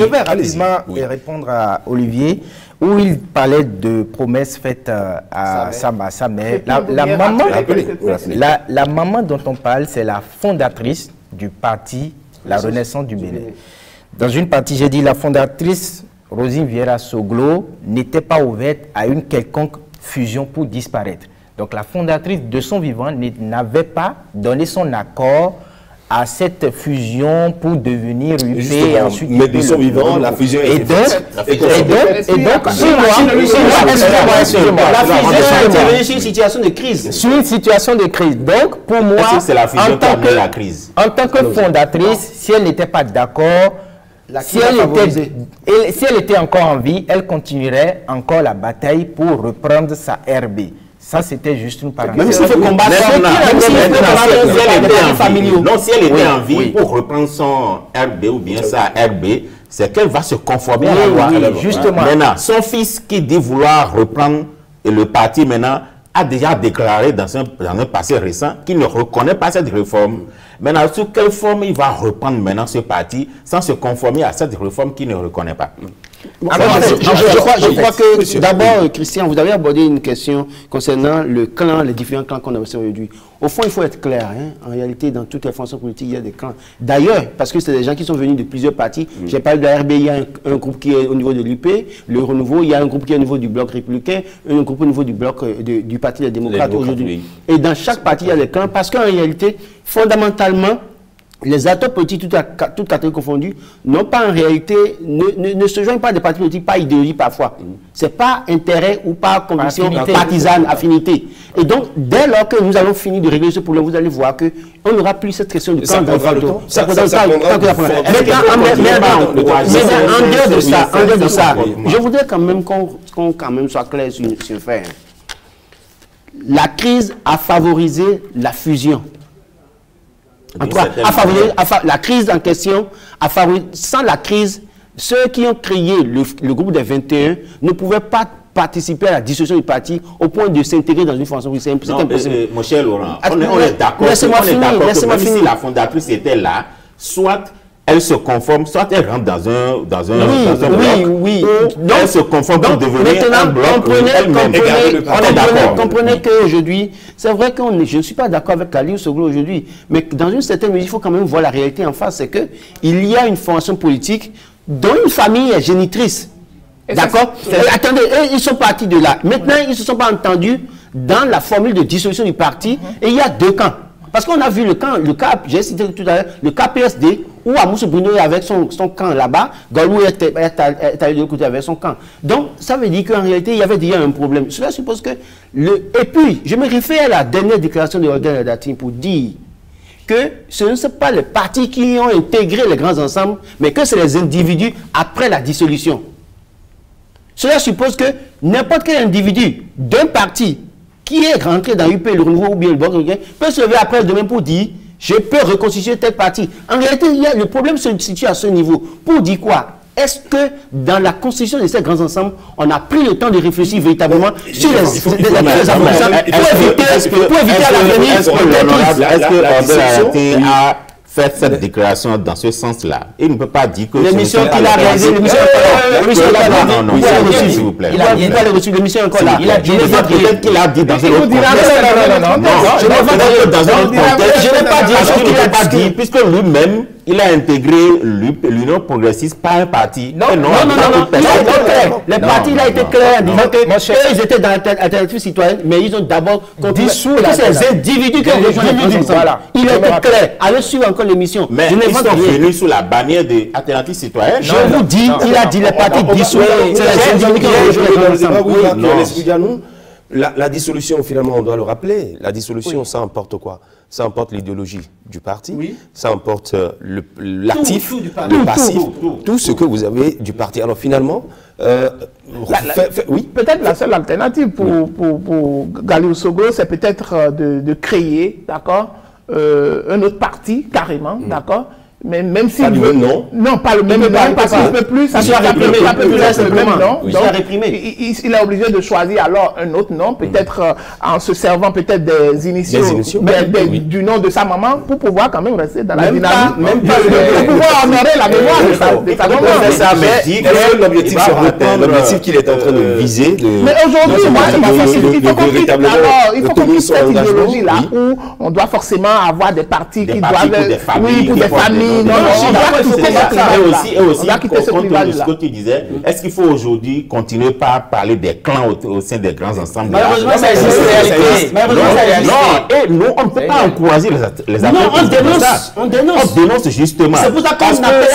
vais rapidement répondre à Olivier, où il parlait de promesses faites à sa mère. La maman dont on parle, c'est la fondatrice du parti La Renaissance du Bénin. Dans une partie, j'ai dit la fondatrice, Rosine Vieira Soglo, n'était pas ouverte à une quelconque fusion pour disparaître. Donc la fondatrice de son vivant n'avait pas donné son accord à cette fusion pour devenir UP et ensuite... Mais de son vivant, la fusion est faite. Et donc, sur une situation de crise. Sur une situation de crise. Donc, pour moi, en tant que fondatrice, si elle n'était pas d'accord, si elle était encore en vie, elle continuerait encore la bataille pour reprendre sa RB. Ça, c'était juste une parenthèse. Même s'il faut combattre si elle était en vie pour reprendre son RB ou bien sa RB, c'est qu'elle va se conformer à la loi. Justement. Maintenant, son fils qui dit vouloir reprendre le parti maintenant a déjà déclaré dans un passé récent qu'il ne reconnaît pas cette réforme. Maintenant, sous quelle forme il va reprendre maintenant ce parti sans se conformer à cette réforme qu'il ne reconnaît pas? Je crois que d'abord, Christian, vous avez abordé une question concernant le clan, les différents clans qu'on a observés aujourd'hui. Au fond, il faut être clair. En réalité, dans toutes les formations politiques, il y a des clans. D'ailleurs, parce que c'est des gens qui sont venus de plusieurs partis. J'ai parlé de la RB, il y a un groupe qui est au niveau de l'UP, le Renouveau, il y a un groupe qui est au niveau du Bloc républicain, un groupe au niveau du Bloc du Parti des démocrates aujourd'hui. Et dans chaque parti, il y a des clans, parce qu'en réalité, fondamentalement, les acteurs politiques, toutes catégories confondues, n'ont pas en réalité, ne se joignent pas à des partis politiques par idéologie parfois. Ce n'est pas intérêt ou par conviction partisane, affinité. Et donc, dès lors que nous allons finir de régler ce problème, vous allez voir qu'on n'aura plus cette question de camp. Ça prendra le temps. Ça prendra le temps. En dehors de ça, je voudrais quand même qu'on soit clair sur le fait. La crise a favorisé la fusion. En tout cas, la crise en question, sans la crise, ceux qui ont créé le groupe des 21 ne pouvaient pas participer à la dissolution du parti au point de s'intégrer dans une formation politique. C'est impossible. Mon cher Laurent, on est d'accord que même si la fondatrice était là, soit elle se conforme, soit elle rentre dans un bloc, elle se conforme pour devenir un bloc. Comprenez qu'aujourd'hui, c'est vrai que je ne suis pas d'accord avec Aliou Soglo aujourd'hui, mais dans une certaine mesure, il faut quand même voir la réalité en face, c'est qu'il y a une formation politique dont une famille est génitrice. D'accord? Attendez, ils sont partis de là. Maintenant, ils ne se sont pas entendus dans la formule de dissolution du parti, et il y a deux camps. Parce qu'on a vu le cas, j'ai cité tout à l'heure, le cas PSD, où Amoussou Bruno est avec son camp là-bas, Galou est allé de l'autre côté avec son camp. Donc, ça veut dire qu'en réalité, il y avait déjà un problème. Cela suppose que... Et puis, je me réfère à la dernière déclaration de Odin Datin pour dire que ce ne sont pas les partis qui ont intégré les grands ensembles, mais que c'est les individus après la dissolution. Cela suppose que n'importe quel individu d'un parti qui est rentré dans UP, le Renouveau ou bien le Bloc peut se lever après demain pour dire je peux reconstituer tel parti. En réalité, le problème se situe à ce niveau. Pour dire quoi? Est-ce que dans la constitution de ces grands ensembles, on a pris le temps de réfléchir véritablement sur les ensembles pour éviter à l'avenir? Est-ce que l'honorable a fait cette déclaration dans ce sens-là? Il ne peut pas dire que... L'émission qu'il a réalisée, l'émission est encore là. Non, s'il vous plaît. Il a reçu l'émission est encore là. Il a dit peut-être qu'il a dit dans un autre contexte. Je n'ai pas dit ce qu'il n'a pas dit, puisque lui-même, il a intégré l'Union progressiste par un parti. Non. Les partis, il a été clair en disant qu'ils étaient dans l'alternative citoyenne, mais ils ont d'abord dissous ces individus qui ont rejoint les grands ensembles. Il a été clair. Allez suivre encore l'émission. Mais ils sont venus sous la bannière de l'alternative citoyenne. Je vous dis, il a dit les partis dissous. C'est les individus qui ont rejoint les grands ensembles. La dissolution, finalement, on doit le rappeler. La dissolution, ça emporte quoi? Ça emporte l'idéologie du parti, ça emporte l'actif, le passif, tout ce que vous avez du parti. Alors finalement, peut-être la seule alternative pour Galou Sogo, c'est peut-être de créer, d'accord, un autre parti, carrément, d'accord. Mais même si... Pas le même nom. Non, pas le même nom, parce qu'il ne peut plus... Il a réprimé, il est obligé de choisir alors un autre nom, peut-être en se servant peut-être des initiaux, du nom de sa maman, pour pouvoir quand même rester dans la dynamique. Pour pouvoir honorer la mémoire de sa maman. L'objectif qu'il est en train de viser... Mais aujourd'hui, il faut qu'on quitte cette idéologie-là, où on doit forcément avoir des partis qui doivent... Oui, pour des familles. Et aussi, compte tenu de ce que tu disais, est-ce qu'il faut aujourd'hui continuer par parler des clans au sein des grands ensembles? Malheureusement, ça existe. Non, nous, on ne peut pas encourager les acteurs. On dénonce justement. C'est pour ça qu'on appelle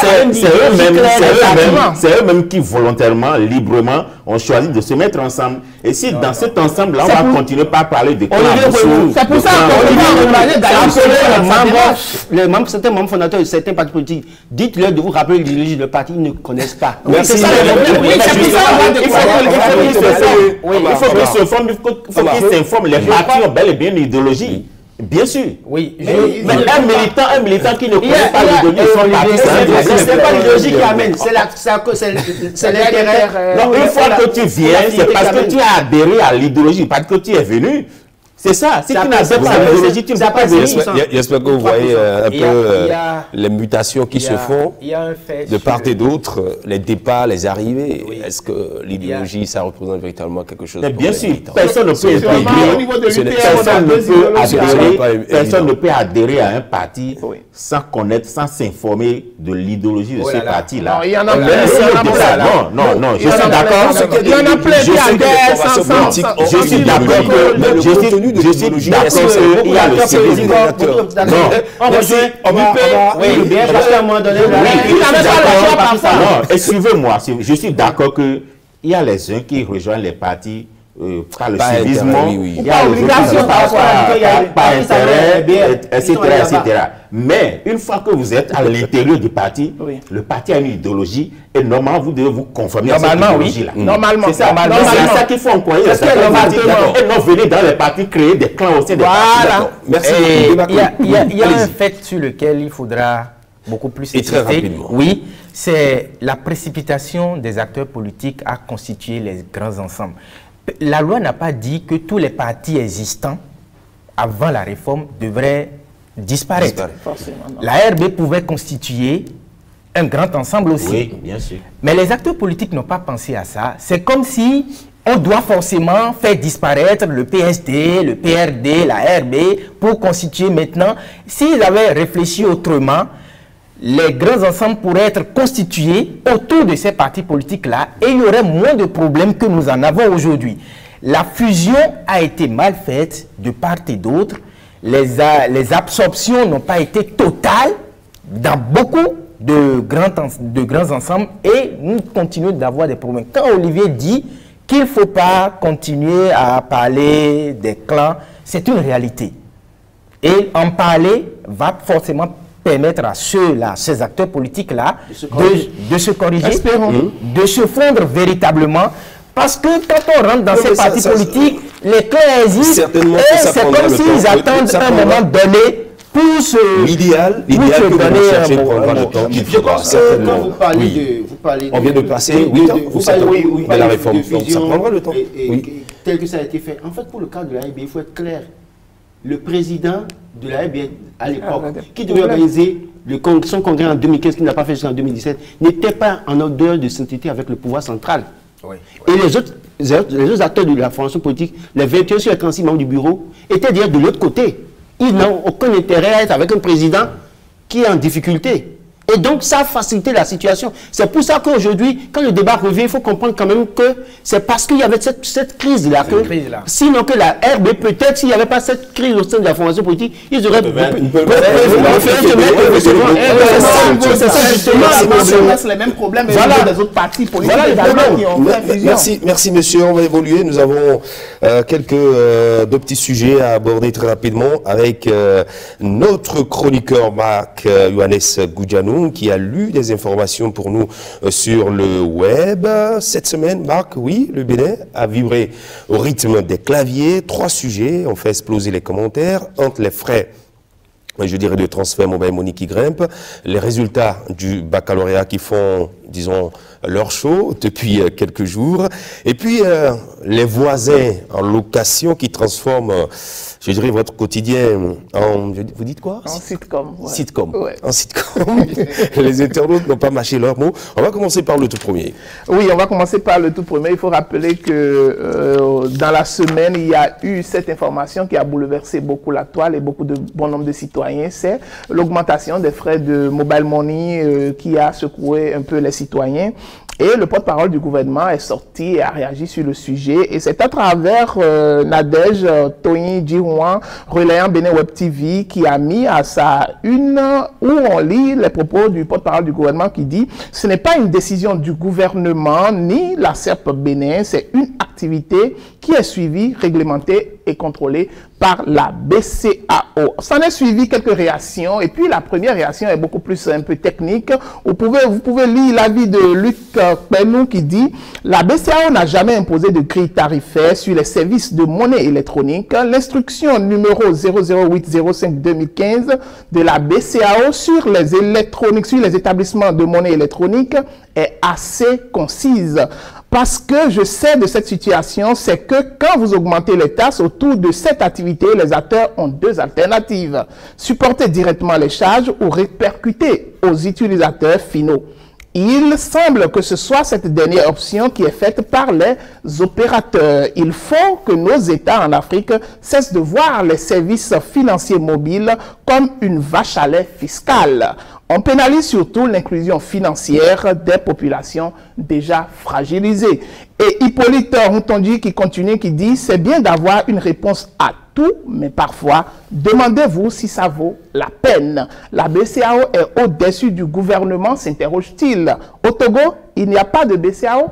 c'est eux-mêmes qui volontairement, librement, ont choisi de se mettre ensemble. Et si dans cet ensemble-là, on va continuer par parler des clans, c'est pour ça qu'on va les membres, certains membres fondateurs de certains partis politiques, dites-leur de vous rappeler l'idéologie de parti, ils ne connaissent pas. C'est ça le problème. Il faut qu'ils s'informent. Les partis ont bel et bien une idéologie. Bien sûr. Oui. Mais un militant qui ne connaît pas l'idéologie, c'est pas l'idéologie qui amène, c'est l'intérêt. Une fois que tu viens, c'est parce que tu as adhéré à l'idéologie, parce que tu es venu. C'est ça. Si tu n'as pas l'idéologie, tu ne vas pas venir. J'espère que vous voyez un peu les mutations qui se font de part et d'autre, les départs, les arrivées. Est-ce que l'idéologie, ça représente véritablement quelque chose? Mais bien sûr, personne ne peut personne ne peut adhérer à un parti sans connaître, sans s'informer de l'idéologie de ce parti-là. Non, il y en a plein. Non, je suis d'accord. Il y en a plein qui adhèrent. Je suis d'accord. Je suis d'accord qu'il y a le civisme. Et suivez-moi, je suis d'accord qu'il y a les uns qui rejoignent les partis par le civisme, il y a l'obligation par intérêt, etc. Mais une fois que vous êtes à l'intérieur du parti, le parti a une idéologie et normalement vous devez vous conformer à cette idéologie-là. Normalement. C'est ça. C'est ça qu'il faut encourager. Et non venir dans les partis créer des clans au sein des partis. Merci. Il y a un fait sur lequel il faudra beaucoup plus et très rapidement. Oui, c'est la précipitation des acteurs politiques à constituer les grands ensembles. La loi n'a pas dit que tous les partis existants avant la réforme devraient disparaître. La RB pouvait constituer un grand ensemble aussi. Oui, bien sûr. Mais les acteurs politiques n'ont pas pensé à ça. C'est comme si on doit forcément faire disparaître le PSD, le PRD, la RB pour constituer maintenant. S'ils avaient réfléchi autrement, les grands ensembles pourraient être constitués autour de ces partis politiques-là et il y aurait moins de problèmes que nous en avons aujourd'hui. La fusion a été mal faite de part et d'autre. Les absorptions n'ont pas été totales dans beaucoup de grands ensembles et nous continuons d'avoir des problèmes. Quand Olivier dit qu'il ne faut pas continuer à parler des clans, c'est une réalité. Et en parler va forcément permettre à ceux-là, ces acteurs politiques-là, de se corriger, de se fondre véritablement. Parce que quand on rentre dans ces partis politiques, les clans existent et c'est comme s'ils attendent un moment donné pour se... L'idéal que vous cherchez prendra le temps qu'il faudra, certainement. Quand vous parlez on vient de passer 8 ans de la réforme, donc ça prendra le temps. Tel que ça a été fait. En fait, pour le cas de la RB, il faut être clair. Le président de la RB à l'époque, qui devait organiser son congrès en 2015, qui n'a pas fait jusqu'en 2017, n'était pas en odeur de sainteté avec le pouvoir central. Et les autres acteurs de la formation politique, les 21 sur les 36 membres du bureau, étaient d'ailleurs de l'autre côté. Ils n'ont aucun intérêt à être avec un président qui est en difficulté. Et donc, ça a facilité la situation. C'est pour ça qu'aujourd'hui, quand le débat revient, il faut comprendre quand même que c'est parce qu'il y avait cette crise-là. Sinon que la RB, peut-être, s'il n'y avait pas cette crise au sein de la formation politique, ils auraient... C'est les mêmes problèmes des autres partis politiques. Merci, monsieur. On va évoluer. Nous avons deux petits sujets à aborder très rapidement avec notre chroniqueur Marc Yohannes Goudianou, qui a lu des informations pour nous sur le web. Cette semaine, Marc, oui, le Bénin a vibré au rythme des claviers. 3 sujets ont fait exploser les commentaires entre les frais, je dirais, de transfert mobile money qui grimpent, les résultats du baccalauréat qui font, disons, leur show depuis quelques jours, et puis les voisins en location qui transforment, je dirais, votre quotidien en... Vous dites quoi? En sitcom. Ouais. Sitcom. Ouais. En sitcom. Les internautes n'ont pas mâché leurs mots. On va commencer par le tout premier. Oui, on va commencer par le tout premier. Il faut rappeler que dans la semaine, il y a eu cette information qui a bouleversé beaucoup la toile et beaucoup de bon nombre de citoyens. C'est l'augmentation des frais de mobile money qui a secoué un peu les citoyens. Et le porte-parole du gouvernement est sorti et a réagi sur le sujet. Et c'est à travers Nadège Toyin Djirouan, relayant Bénin Web TV, qui a mis à sa une où on lit les propos du porte-parole du gouvernement qui dit « Ce n'est pas une décision du gouvernement ni la CERP Bénin, c'est une activité qui est suivie, réglementée et contrôlée par la BCAO. » S'en est suivi quelques réactions et puis la première réaction est beaucoup plus un peu technique. Vous pouvez lire l'avis de Luc Penou qui dit « La BCAO n'a jamais imposé de grille tarifaire sur les services de monnaie électronique. L'instruction numéro 00805-2015 de la BCAO sur les électroniques, sur les établissements de monnaie électronique est assez concise. Parce que je sais de cette situation, c'est que quand vous augmentez les taxes autour de cette activité, les acteurs ont 2 alternatives. Supporter directement les charges ou répercuter aux utilisateurs finaux. Il semble que ce soit cette dernière option qui est faite par les opérateurs. Il faut que nos États en Afrique cessent de voir les services financiers mobiles comme une vache à lait fiscale. On pénalise surtout l'inclusion financière des populations déjà fragilisées. Et Hippolyte Routondi qui continue, qui dit « C'est bien d'avoir une réponse à tout, mais parfois, demandez-vous si ça vaut la peine. La BCAO est au-dessus du gouvernement, s'interroge-t-il. Au Togo, il n'y a pas de BCAO ?»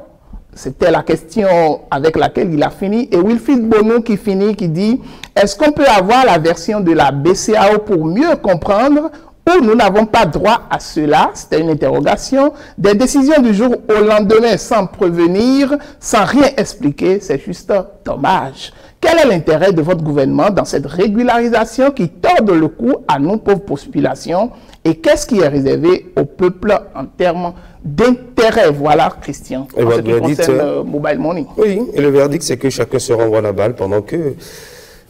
C'était la question avec laquelle il a fini. Et Wilfried Bono qui finit, qui dit « Est-ce qu'on peut avoir la version de la BCAO pour mieux comprendre ?» Ou nous n'avons pas droit à cela, c'était une interrogation. Des décisions du jour au lendemain sans prévenir, sans rien expliquer, c'est juste dommage. Quel est l'intérêt de votre gouvernement dans cette régularisation qui tord le cou à nos pauvres populations? Et qu'est-ce qui est réservé au peuple en termes d'intérêt? Voilà, Christian, en ce qui concerne mobile money. Oui, et le verdict, c'est que chacun se renvoie la balle pendant que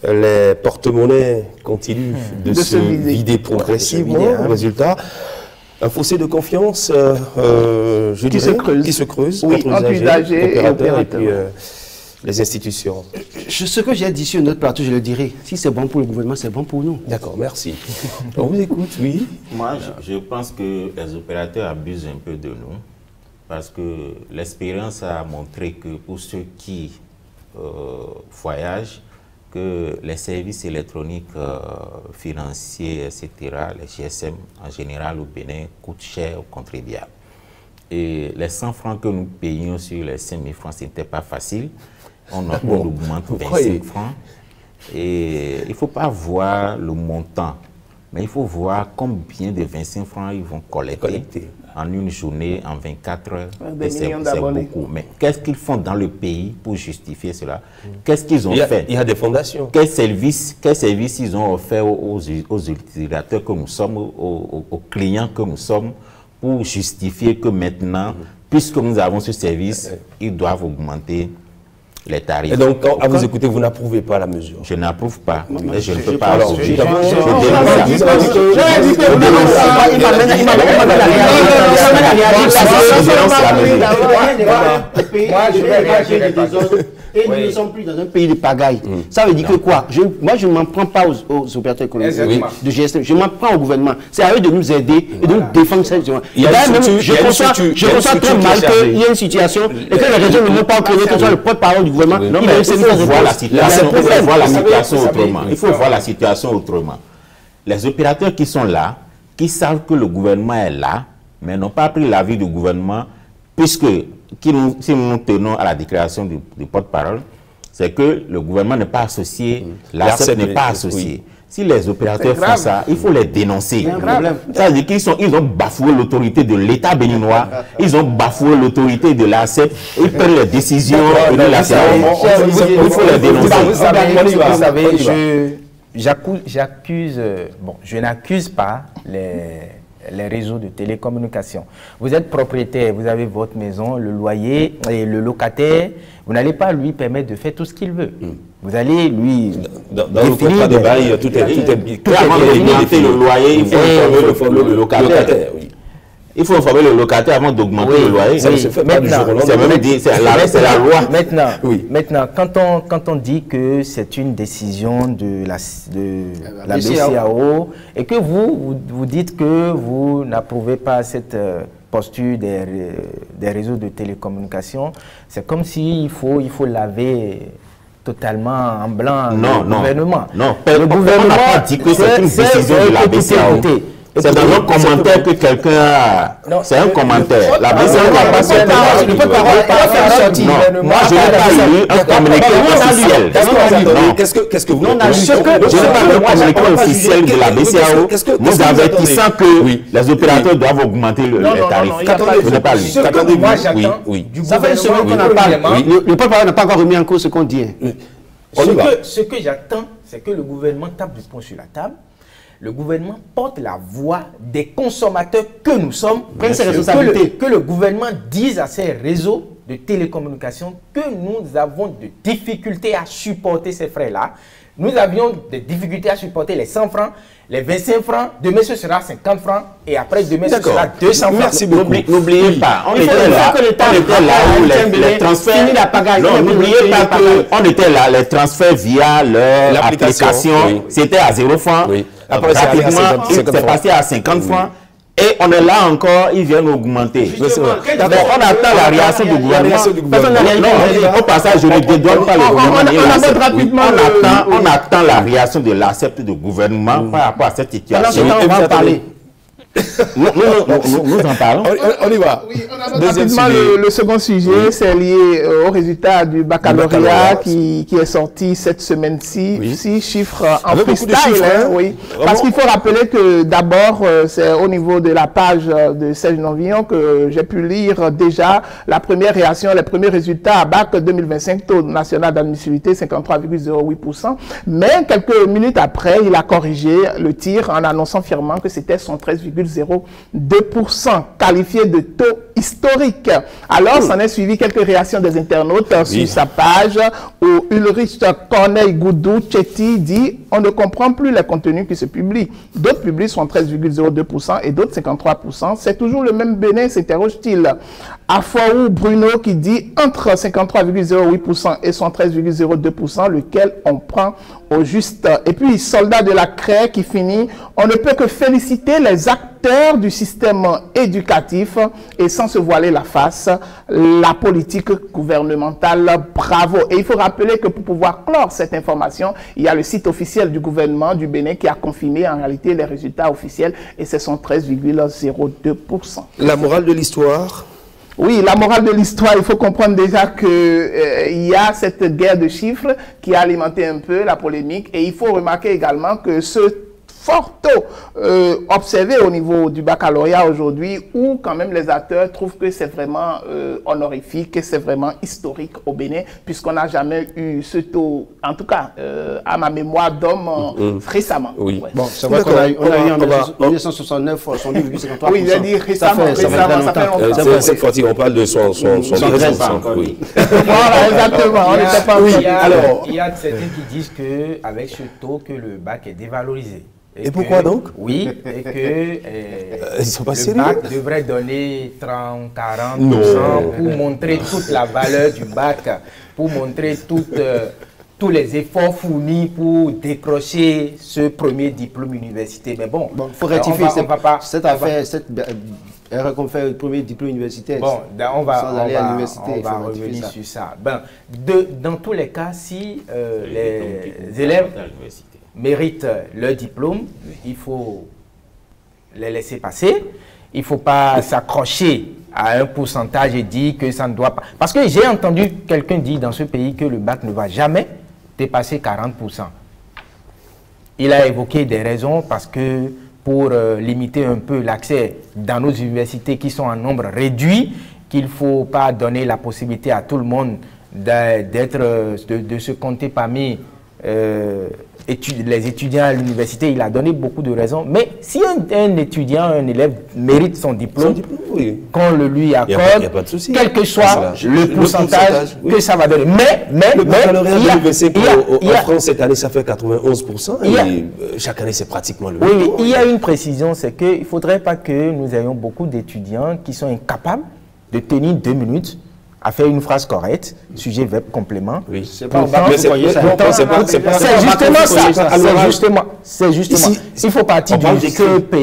les porte-monnaies continuent de se vider progressivement. Résultat, un fossé de confiance qui se creuse entre usagers, opérateurs et puis les institutions. Ce que j'ai dit sur notre plateau, je le dirai. Si c'est bon pour le gouvernement, c'est bon pour nous. D'accord, merci. On vous écoute, oui. Moi, je pense que les opérateurs abusent un peu de nous parce que l'expérience a montré que pour ceux qui voyagent, que les services électroniques financiers, etc., les GSM en général au Bénin, coûtent cher aux contribuables. Et les 100 francs que nous payions sur les 5 000 francs, ce n'était pas facile. On augmente 25 francs. Et il ne faut pas voir le montant, mais il faut voir combien de 25 francs ils vont collecter en une journée, en 24 heures. C'est beaucoup. Mais qu'est-ce qu'ils font dans le pays pour justifier cela? Qu'est-ce qu'ils ont fait? Il y a des fondations. Quels services ils ont offert aux utilisateurs que nous sommes, aux clients que nous sommes, pour justifier que maintenant, puisque nous avons ce service, ils doivent augmenter les tarifs. Et donc, quand à vous écouter, vous n'approuvez pas la mesure? Je n'approuve pas. Mais je ne peux pas. Et nous ne sommes plus dans un pays de pagaille. Ça veut dire que quoi? Moi, je ne m'en prends pas aux opérateurs économiques de GSM. Je m'en prends au gouvernement. C'est à eux de nous aider et de nous défendre cette situation. Je conçois très mal qu'il y ait une situation et que les régions ne m'ont pas créé, que ce soit le porte-parole du gouvernement. Non, mais il faut voir la situation autrement. Il faut voir la situation autrement. Les opérateurs qui sont là, qui savent que le gouvernement est là, mais n'ont pas pris l'avis du gouvernement, puisque si nous tenons à la déclaration du porte-parole, c'est que le gouvernement n'est pas associé, l'ARCEP n'est pas associé. Si les opérateurs font ça, il faut les dénoncer. Ça veut dire qu'ils ont bafoué l'autorité de l'État béninois, ils ont bafoué l'autorité de l'ARCEP, ils prennent les décisions de la il faut les dénoncer. Vous savez, j'accuse, bon, je n'accuse pas les réseaux de télécommunications. Vous êtes propriétaire, vous avez votre maison, le loyer, et le locataire, vous n'allez pas lui permettre de faire tout ce qu'il veut. Vous allez lui... Dans le contrat de bail, tout est défini. Le loyer, il faut informer le locataire. Il faut informer le locataire avant d'augmenter le loyer. Ça ne se fait pas du jour au lendemain. C'est la loi. Maintenant, quand on dit que c'est une décision de la BCEAO et que vous dites que vous n'approuvez pas cette posture des réseaux de télécommunications, c'est comme s'il faut laver totalement en blanc le gouvernement. Non, le gouvernement n'a pas dit que c'est une décision de la BCEAO. C'est dans un commentaire que quelqu'un a... C'est un commentaire. La BCEAO n'a pas sorti. Moi, je n'ai pas lu un communiqué officiel. Qu'est-ce que vous... Je n'ai pas lu un communiqué officiel de la BCEAO nous avertissant que les opérateurs doivent augmenter les tarifs. Je n'ai pas lu. Moi, j'attends du ça fait une semaine qu'on n'a pas... Le porte-parole n'a pas encore remis en cause ce qu'on dit. Ce que j'attends, c'est que le gouvernement tape du poing sur la table. Le gouvernement porte la voix des consommateurs que nous sommes, prenne ses responsabilités. Que le gouvernement dise à ces réseaux de télécommunications que nous avons des difficultés à supporter ces frais-là. Nous avions des difficultés à supporter les 100 francs, les 25 francs, demain ce sera 50 francs et après demain ce sera 200 francs. Merci beaucoup. N'oubliez pas, on était là où les transferts... Non, n'oubliez pas qu'on était là, les transferts via leur application, c'était à 0 francs. Après, c'est passé à 50 francs. Et on est là encore, ils viennent augmenter. On attend la réaction du gouvernement. Au passage, je ne dédouane pas le gouvernement. On attend la réaction de l'ARCEP du gouvernement par rapport à cette situation. On va en parler. Nous en parlons. On y va. Oui, rapidement, le second sujet, c'est lié au résultat du baccalauréat qui est sorti cette semaine-ci. 6 chiffres en freestyle. Parce qu'il faut rappeler que d'abord, c'est au niveau de la page de Serge Novillon que j'ai pu lire déjà la première réaction, les premiers résultats à bac 2025, taux national d'admissibilité 53,08%. Mais quelques minutes après, il a corrigé le tir en annonçant fièrement que c'était 113,02%, qualifié de taux historique. Alors, s'en est suivi quelques réactions des internautes sur sa page où Ulrich Corneille Goudou Chetty dit « On ne comprend plus les contenus qui se publient. D'autres publient 13,02% et d'autres 53%. C'est toujours le même Bénin, s'interroge-t-il. » Afaou Bruno qui dit « Entre 53,08% et 113,02%, lequel on prend au juste. » Et puis, Soldat de la Craie qui finit « On ne peut que féliciter les acteurs acteurs du système éducatif et sans se voiler la face, la politique gouvernementale, bravo. Et il faut rappeler que pour pouvoir clore cette information, il y a le site officiel du gouvernement du Bénin qui a confirmé en réalité les résultats officiels et ce sont 13,02%. La morale de l'histoire? Oui, la morale de l'histoire, il faut comprendre déjà que il y a cette guerre de chiffres qui a alimenté un peu la polémique et il faut remarquer également que ce fort taux observé au niveau du baccalauréat aujourd'hui où quand même les acteurs trouvent que c'est vraiment honorifique, que c'est vraiment historique au Bénin puisqu'on n'a jamais eu ce taux, en tout cas à ma mémoire d'homme récemment. Oui. Ouais. Bon, c'est vrai qu'on a eu en 1969 son 8,53%. Oui, il a dit récemment, ça fait longtemps. Cette fois-ci, on parle de son oui. Voilà, exactement. On n'était pas il y a certains qui disent qu'avec ce taux que le bac est dévalorisé. Et pourquoi donc? Oui, et que ils sont pas le sérieux. bac devrait donner 30-40% pour montrer toute la valeur du bac, pour montrer tous les efforts fournis pour décrocher ce premier diplôme universitaire. Mais bon, il faut rectifier cette affaire, cette erreur qu'on fait le premier diplôme universitaire. Bon, on va revenir sur ça. Ben, dans tous les cas, si les élèves méritent leur diplôme, il faut les laisser passer. Il ne faut pas s'accrocher à un pourcentage et dire que ça ne doit pas. Parce que j'ai entendu quelqu'un dire dans ce pays que le bac ne va jamais dépasser 40%. Il a évoqué des raisons parce que pour limiter un peu l'accès dans nos universités qui sont en nombre réduit, qu'il ne faut pas donner la possibilité à tout le monde de se compter parmi les étudiants à l'université. Il a donné beaucoup de raisons. Mais si un étudiant, un élève mérite son diplôme, oui, qu'on le lui accorde, quel que soit le pourcentage que ça va donner. Mais le baccalauréat de l'université en France cette année, ça fait 91%. Et chaque année, c'est pratiquement le même. Oui, il y a une précision, c'est qu'il ne faudrait pas que nous ayons beaucoup d'étudiants qui sont incapables de tenir 2 minutes à faire une phrase correcte, sujet, verbe, complément. Oui. C'est justement. Il faut partir du CEP,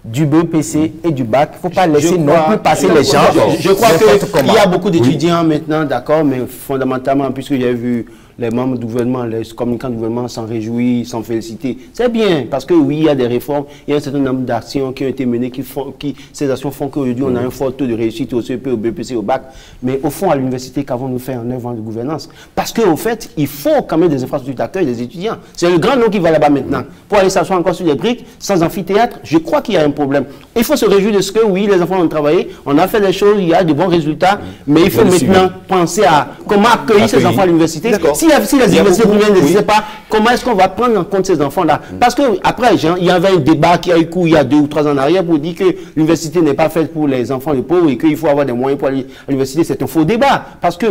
du BEPC et du bac. Il ne faut pas laisser non plus passer les gens. Je crois qu'il y a beaucoup d'étudiants maintenant, d'accord, mais fondamentalement, puisque j'ai vu les membres du gouvernement, les communicants du gouvernement s'en réjouir, s'en féliciter. C'est bien, parce que oui, il y a des réformes, il y a un certain nombre d'actions qui ont été menées, ces actions font qu'aujourd'hui, on a un fort taux de réussite au CEP, au BPC, au bac. Mais au fond, à l'université, qu'avons-nous fait en 9 ans de gouvernance? Parce qu'au fait, il faut quand même des infrastructures d'accueil des étudiants. C'est le grand nom qui va là-bas maintenant. Pour aller s'asseoir encore sur des briques, sans amphithéâtre, je crois qu'il y a un problème. Il faut se réjouir de ce que, oui, les enfants ont travaillé, on a fait des choses, il y a de bons résultats, mais il faut maintenant penser à comment accueillir ces enfants à l'université. Si les universités privées ne disaient pas, comment est-ce qu'on va prendre en compte ces enfants-là? Parce que après, il y avait un débat qui a eu cours il y a 2 ou 3 ans en arrière pour dire que l'université n'est pas faite pour les enfants les pauvres et qu'il faut avoir des moyens pour aller à l'université. C'est un faux débat. Parce que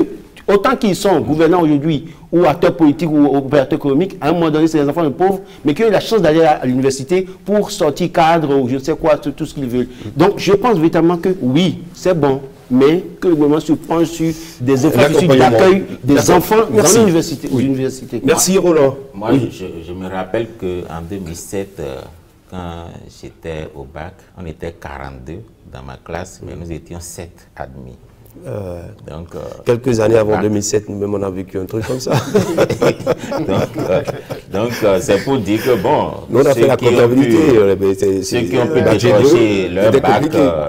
autant qu'ils sont gouvernants aujourd'hui, ou acteurs politiques ou opérateurs économiques, à un moment donné, c'est les enfants de pauvres, mais qui ont eu la chance d'aller à l'université pour sortir cadre ou je ne sais quoi, tout ce qu'ils veulent. Donc, je pense véritablement que oui, c'est bon, mais que le gouvernement se penche sur des infrastructures d'accueil des enfants dans l'université. Merci Roland. Moi, je me rappelle qu'en 2007, quand j'étais au bac, on était 42 dans ma classe, mais nous étions 7 admis. Quelques années avant 2007, nous-mêmes on a vécu un truc comme ça. donc c'est pour dire que bon, nous on a fait la comptabilité. Ceux qui ont pu décrocher leur bac,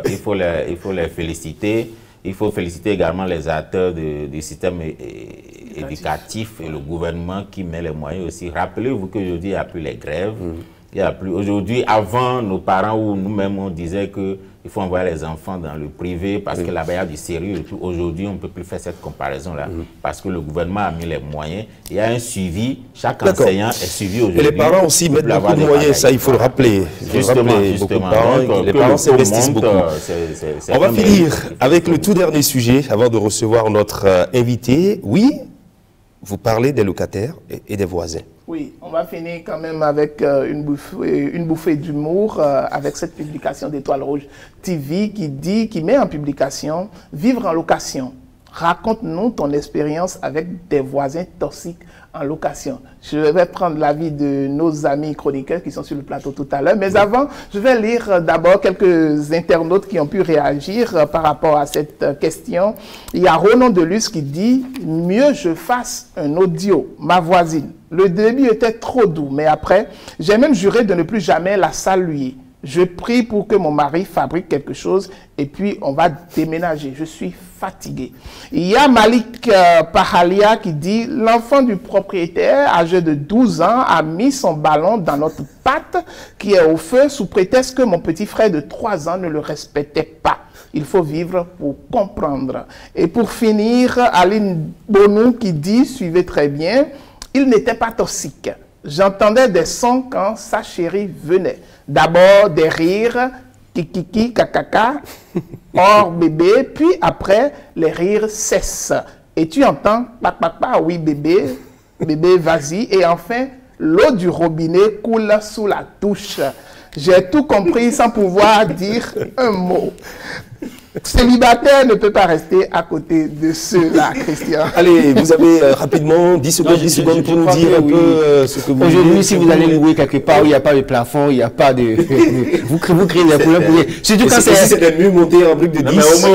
il faut les féliciter. Il faut féliciter également les acteurs du système éducatif et le gouvernement qui met les moyens aussi. Rappelez-vous qu'aujourd'hui il n'y a plus les grèves. Il y a plus. Aujourd'hui, avant, nos parents ou nous-mêmes, on disait qu'il faut envoyer les enfants dans le privé parce que là-bas, il y a du sérieux et tout. Aujourd'hui, on ne peut plus faire cette comparaison-là parce que le gouvernement a mis les moyens. Il y a un suivi. Chaque enseignant est suivi aujourd'hui. Et les parents aussi mettent beaucoup de moyens, ça, il faut le rappeler. Justement. Les parents s'investissent beaucoup. On va finir avec le tout dernier sujet avant de recevoir notre invité. Oui, vous parlez des locataires et des voisins. Oui, on va finir quand même avec une bouffée d'humour avec cette publication d'Étoile Rouge TV qui met en publication « Vivre en location, Raconte-nous ton expérience avec des voisins toxiques en location. Je vais prendre l'avis de nos amis chroniqueurs qui sont sur le plateau tout à l'heure. Mais avant, je vais lire d'abord quelques internautes qui ont pu réagir par rapport à cette question. Il y a Ronan Delus qui dit « Mieux je fasse un audio, ma voisine. Le début était trop doux, mais après, j'ai même juré de ne plus jamais la saluer. Je prie pour que mon mari fabrique quelque chose et puis on va déménager. Je suis fatigué. » Il y a Malik Pahalia qui dit « L'enfant du propriétaire, âgé de 12 ans, a mis son ballon dans notre pâte qui est au feu sous prétexte que mon petit frère de 3 ans ne le respectait pas. Il faut vivre pour comprendre. » Et pour finir, Aline Bonou qui dit « Suivez très bien, il n'était pas toxique. J'entendais des sons quand sa chérie venait. D'abord des rires, kikiki, kakaka, hors bébé, puis après, les rires cessent. Et tu entends, papa, oui bébé, bébé vas-y, et enfin, l'eau du robinet coule sous la douche. J'ai tout compris sans pouvoir dire un mot. Célibataire ne peut pas rester à côté de ceux-là, Christian. Allez, vous avez rapidement 10 secondes pour nous dire un peu ce que vous... Aujourd'hui, si vous allez louer quelque part où il n'y a pas de plafond, il n'y a pas de... vous créez des problèmes. Surtout quand c'est des murs montés en briques de 10.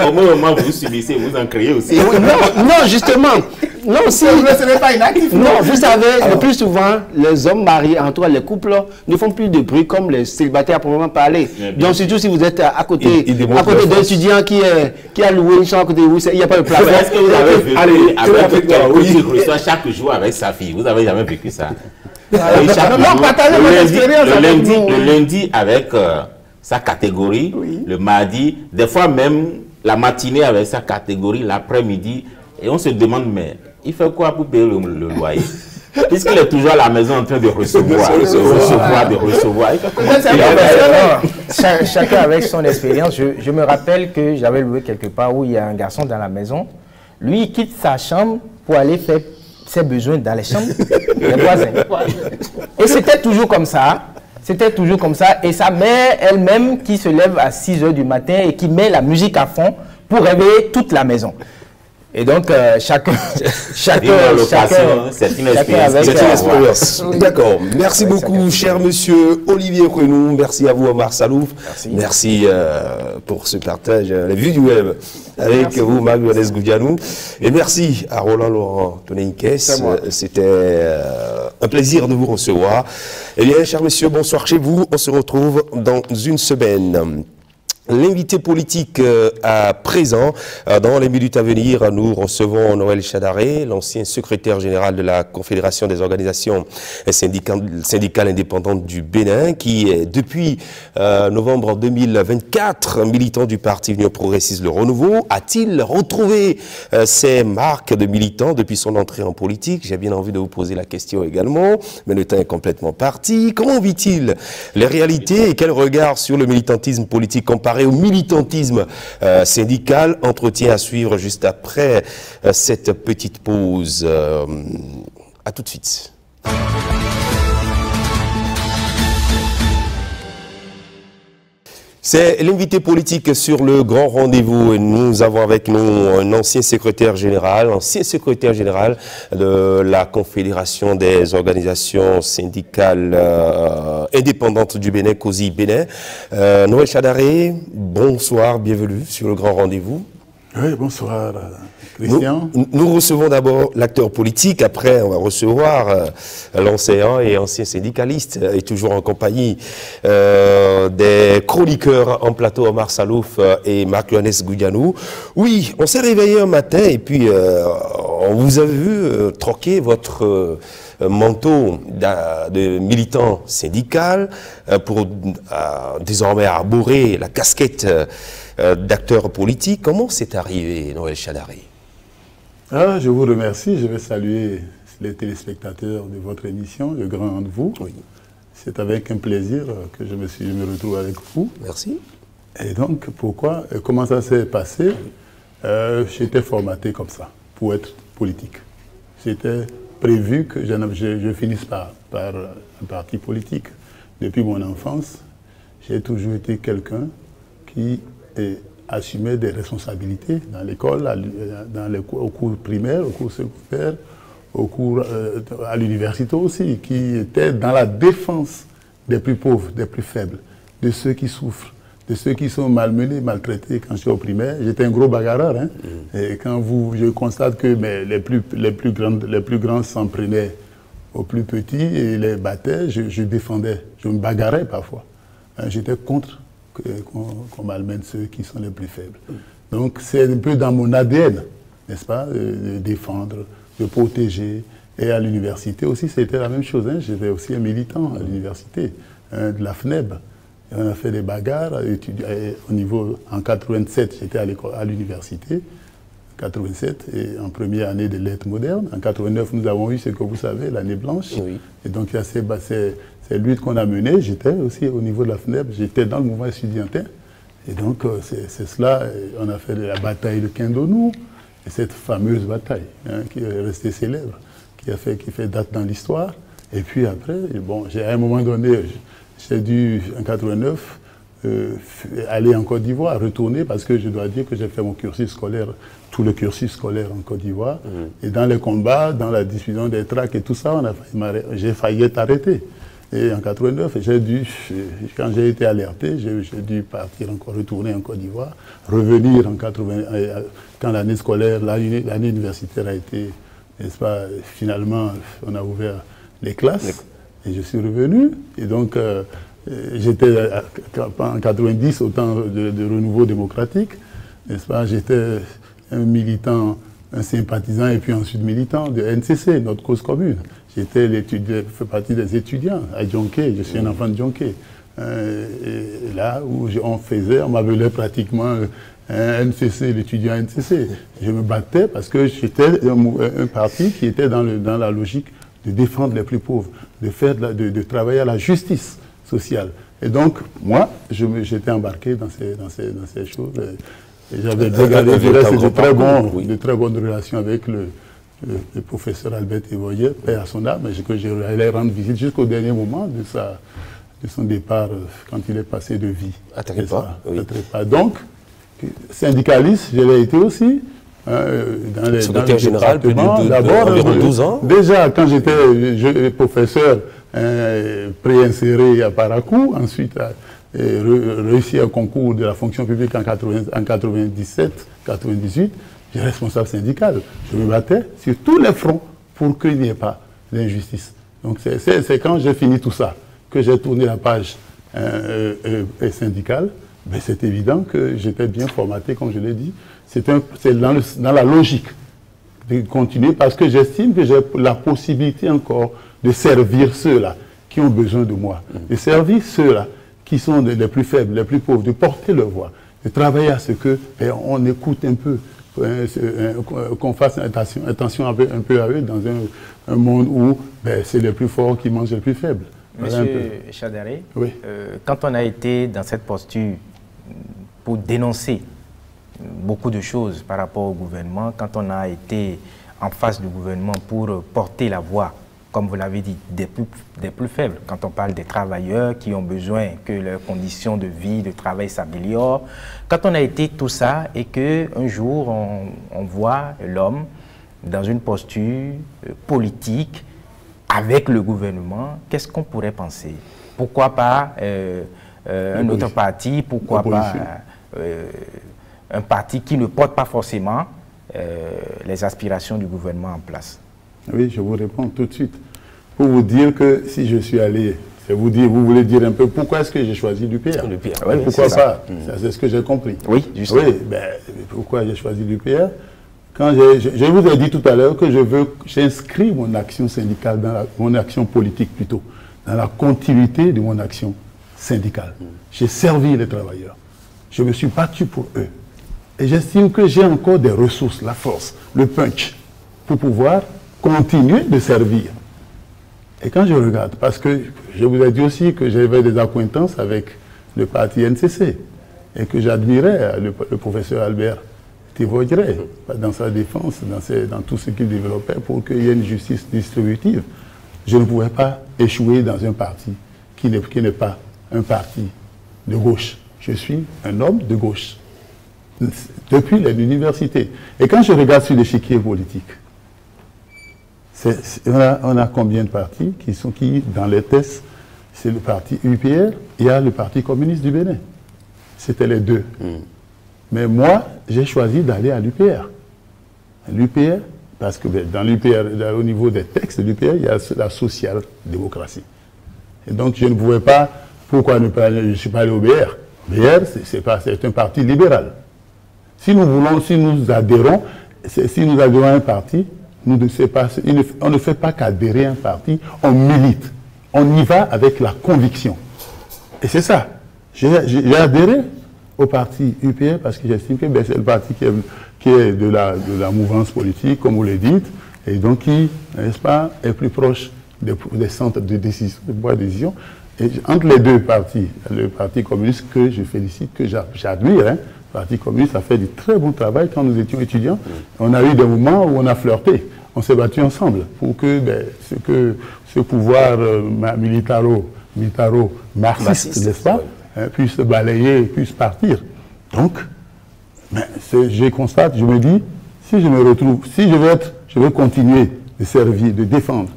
Au moins, vous subissez, vous en créez aussi. Non, justement. Non, si... Ce n'est pas inactif. Non, vous savez, le plus souvent, les hommes mariés, en tout cas les couples, ne font plus de bruit comme les célibataires à proprement parler. Donc, surtout si vous êtes à côté d'un étudiant qui a loué une chambre à côté de vous, il n'y a pas de plafond. Est-ce que vous avez vécu avec quelqu'un qui reçoit chaque jour avec sa fille? Vous n'avez jamais vécu ça? Le lundi avec sa catégorie, le mardi, des fois même la matinée avec sa catégorie, l'après-midi, et on se demande, mais il fait quoi pour payer le loyer? Puisqu'il est toujours à la maison en train de recevoir. Chacun avec son expérience. Je me rappelle que j'avais loué quelque part où il y a un garçon dans la maison. Lui, il quitte sa chambre pour aller faire ses besoins dans les chambres des voisins. Et c'était toujours comme ça. C'était toujours comme ça. Et sa mère elle-même qui se lève à 6 h du matin et qui met la musique à fond pour réveiller toute la maison. Et donc, chacun c'est une expérience. D'accord. Merci beaucoup, cher monsieur Olivier Renou. Merci à vous, Omar Salouf. Merci pour ce partage, la vue du web avec vous, Marie-Hélène Goudianou. Et merci à Roland Laurent Toneinkes. C'était un plaisir de vous recevoir. Eh bien, cher monsieur, bonsoir chez vous. On se retrouve dans une semaine. L'invité politique à présent, dans les minutes à venir, nous recevons Noël Chadaré, l'ancien secrétaire général de la Confédération des organisations syndicales indépendantes du Bénin, qui est depuis novembre 2024 militant du parti Union Progressiste Le Renouveau. A-t-il retrouvé ses marques de militant depuis son entrée en politique? J'ai bien envie de vous poser la question également, mais le temps est complètement parti. Comment vit-il les réalités et quel regard sur le militantisme politique comparé au militantisme syndical? Entretien à suivre juste après cette petite pause. À tout de suite. C'est l'invité politique sur le grand rendez-vous. Nous avons avec nous un ancien secrétaire général de la Confédération des organisations syndicales indépendantes du Bénin, COSI Bénin. Noël Chadaré, bonsoir, bienvenue sur le grand rendez-vous. Oui, bonsoir. Christian. Nous recevons d'abord l'acteur politique, après on va recevoir l'enseignant et ancien syndicaliste, et toujours en compagnie des chroniqueurs en plateau, Omar Salouf et Marie-Hélène Goudianou. Oui, on s'est réveillé un matin et puis on vous a vu troquer votre manteau de militant syndical pour désormais arborer la casquette d'acteur politique. Comment c'est arrivé, Noël Chadaré? Je vous remercie. Je vais saluer les téléspectateurs de votre émission, Le Grand Rendez-vous. Oui. C'est avec un plaisir que je me retrouve avec vous. Merci. Et donc, comment ça s'est passé? J'étais formaté comme ça, pour être politique. C'était prévu que je finisse par un parti politique. Depuis mon enfance, j'ai toujours été quelqu'un qui assumait des responsabilités dans l'école, au cours primaire, au cours secondaire, à l'université aussi, qui étaient dans la défense des plus pauvres, des plus faibles, de ceux qui souffrent, de ceux qui sont malmenés, maltraités. Quand j'étais au primaire, j'étais un gros bagarreur. Hein. Et quand je constate que les plus grands s'en prenaient aux plus petits et les battaient, je défendais, je me bagarrais parfois. Hein, j'étais contre qu'on malmène ceux qui sont les plus faibles. Donc c'est un peu dans mon ADN, n'est-ce pas, de défendre, de protéger. Et à l'université aussi, c'était la même chose. Hein. J'étais aussi un militant à l'université, de la FNEB. Et on a fait des bagarres au niveau. En 87, j'étais à l'université. 87, et en première année de lettres modernes. En 89, nous avons eu ce que vous savez, l'année blanche. Oui. Et donc, il y a ces luttes qu'on a menées. J'étais aussi au niveau de la FNEB, j'étais dans le mouvement estudiantin. Et donc, c'est cela, on a fait la bataille de Kindonou, et cette fameuse bataille qui est restée célèbre, qui fait date dans l'histoire. Et puis après, bon, à un moment donné, j'ai dû, en 89, aller en Côte d'Ivoire, retourner, parce que je dois dire que j'ai fait mon cursus scolaire, tout le cursus scolaire en Côte d'Ivoire. Et dans les combats, dans la diffusion des tracts et tout ça, j'ai failli être arrêté. Et en 89, quand j'ai été alerté, j'ai dû partir encore, retourner en Côte d'Ivoire, revenir en 80, quand l'année scolaire, l'année universitaire a été, n'est-ce pas, finalement, on a ouvert les classes, et je suis revenu. Et donc, j'étais en 90 au temps de renouveau démocratique, n'est-ce pas, j'étais un militant, un sympathisant et puis ensuite militant de NCC, notre cause commune. Je fais partie des étudiants à Djonké, je suis un enfant de Djonké. Là où on m'appelait pratiquement un NCC, l'étudiant NCC. Je me battais parce que j'étais un parti qui était dans la logique de défendre les plus pauvres, de travailler à la justice sociale. Et donc, moi, j'étais embarqué dans ces choses. Et j'avais de très bonnes relations avec le professeur Albert Evoyer, paix à son âme, que j'allais rendre visite jusqu'au dernier moment de son départ, quand il est passé de vie. À Trépas, oui. Donc, syndicaliste, je l'ai été aussi. Dans le général, d'abord, 12 ans. Déjà, quand j'étais professeur préinséré à Paracou, ensuite réussi un concours de la fonction publique en 97, 98, j'étais responsable syndical. Je me battais sur tous les fronts pour qu'il n'y ait pas d'injustice. Donc c'est quand j'ai fini tout ça, que j'ai tourné la page syndicale. Ben, c'est évident que j'étais bien formaté, comme je l'ai dit. C'est dans la logique de continuer, parce que j'estime que j'ai la possibilité encore de servir ceux-là qui ont besoin de moi, de servir ceux-là qui sont les plus faibles, les plus pauvres, de porter leur voix, de travailler à ce qu'on écoute un peu, qu'on fasse attention un peu à eux dans un monde où c'est les plus forts qui mangent les plus faibles. Monsieur Chadaré, oui. Quand on a été dans cette posture pour dénoncer beaucoup de choses par rapport au gouvernement, quand on a été en face du gouvernement pour porter la voix, comme vous l'avez dit, des plus faibles, quand on parle des travailleurs qui ont besoin que leurs conditions de vie, de travail s'améliorent, quand on a été tout ça et qu'un jour on voit l'homme dans une posture politique avec le gouvernement, qu'est-ce qu'on pourrait penser? Pourquoi pas un autre parti? Pourquoi pas un parti qui ne porte pas forcément les aspirations du gouvernement en place? Oui, je vous réponds tout de suite. Pour vous dire que si je suis allé, vous voulez dire un peu pourquoi est-ce que j'ai choisi l'UPR? Oui, pourquoi pas? C'est ce que j'ai compris. Oui, justement. Oui, pourquoi j'ai choisi l'UPR? Quand je vous ai dit tout à l'heure que j'inscris mon action syndicale, mon action politique plutôt, dans la continuité de mon action syndicale. J'ai servi les travailleurs. Je me suis battu pour eux. Et j'estime que j'ai encore des ressources, la force, le punch, pour pouvoir continuer de servir. Et quand je regarde, parce que je vous ai dit aussi que j'avais des acquaintances avec le parti NCC et que j'admirais le professeur Albert Evoyer dans sa défense, dans tout ce qu'il développait pour qu'il y ait une justice distributive, je ne pouvais pas échouer dans un parti qui n'est pas un parti de gauche. Je suis un homme de gauche. depuis l'université. Et quand je regarde sur l'échiquier politique, on a combien de partis qui dans les tests, c'est le parti UPR, il y a le Parti communiste du Bénin. C'était les deux. Mais moi, j'ai choisi d'aller à l'UPR. L'UPR, parce que dans l'UPR, au niveau des textes de l'UPR, il y a la social-démocratie. Et donc, je ne pouvais pas, pourquoi je ne suis pas allé au BR? BR, c'est un parti libéral. Si nous adhérons à un parti, on ne fait pas qu'adhérer à un parti, on milite. On y va avec la conviction. Et c'est ça. J'ai adhéré au parti UPR parce que j'estime que c'est le parti qui est de la mouvance politique, comme vous le dites, et donc qui, n'est-ce pas, est plus proche des centres de décision, de décision. Et entre les deux partis, le Parti communiste que je félicite, que j'admire, le Parti communiste a fait du très bon travail quand nous étions étudiants. On a eu des moments où on a flirté. On s'est battu ensemble pour que ce pouvoir militaro-marxiste, n'est-ce pas, puisse balayer, puisse partir. Donc, je constate, je me dis, si je me retrouve, si je veux continuer de servir, de défendre,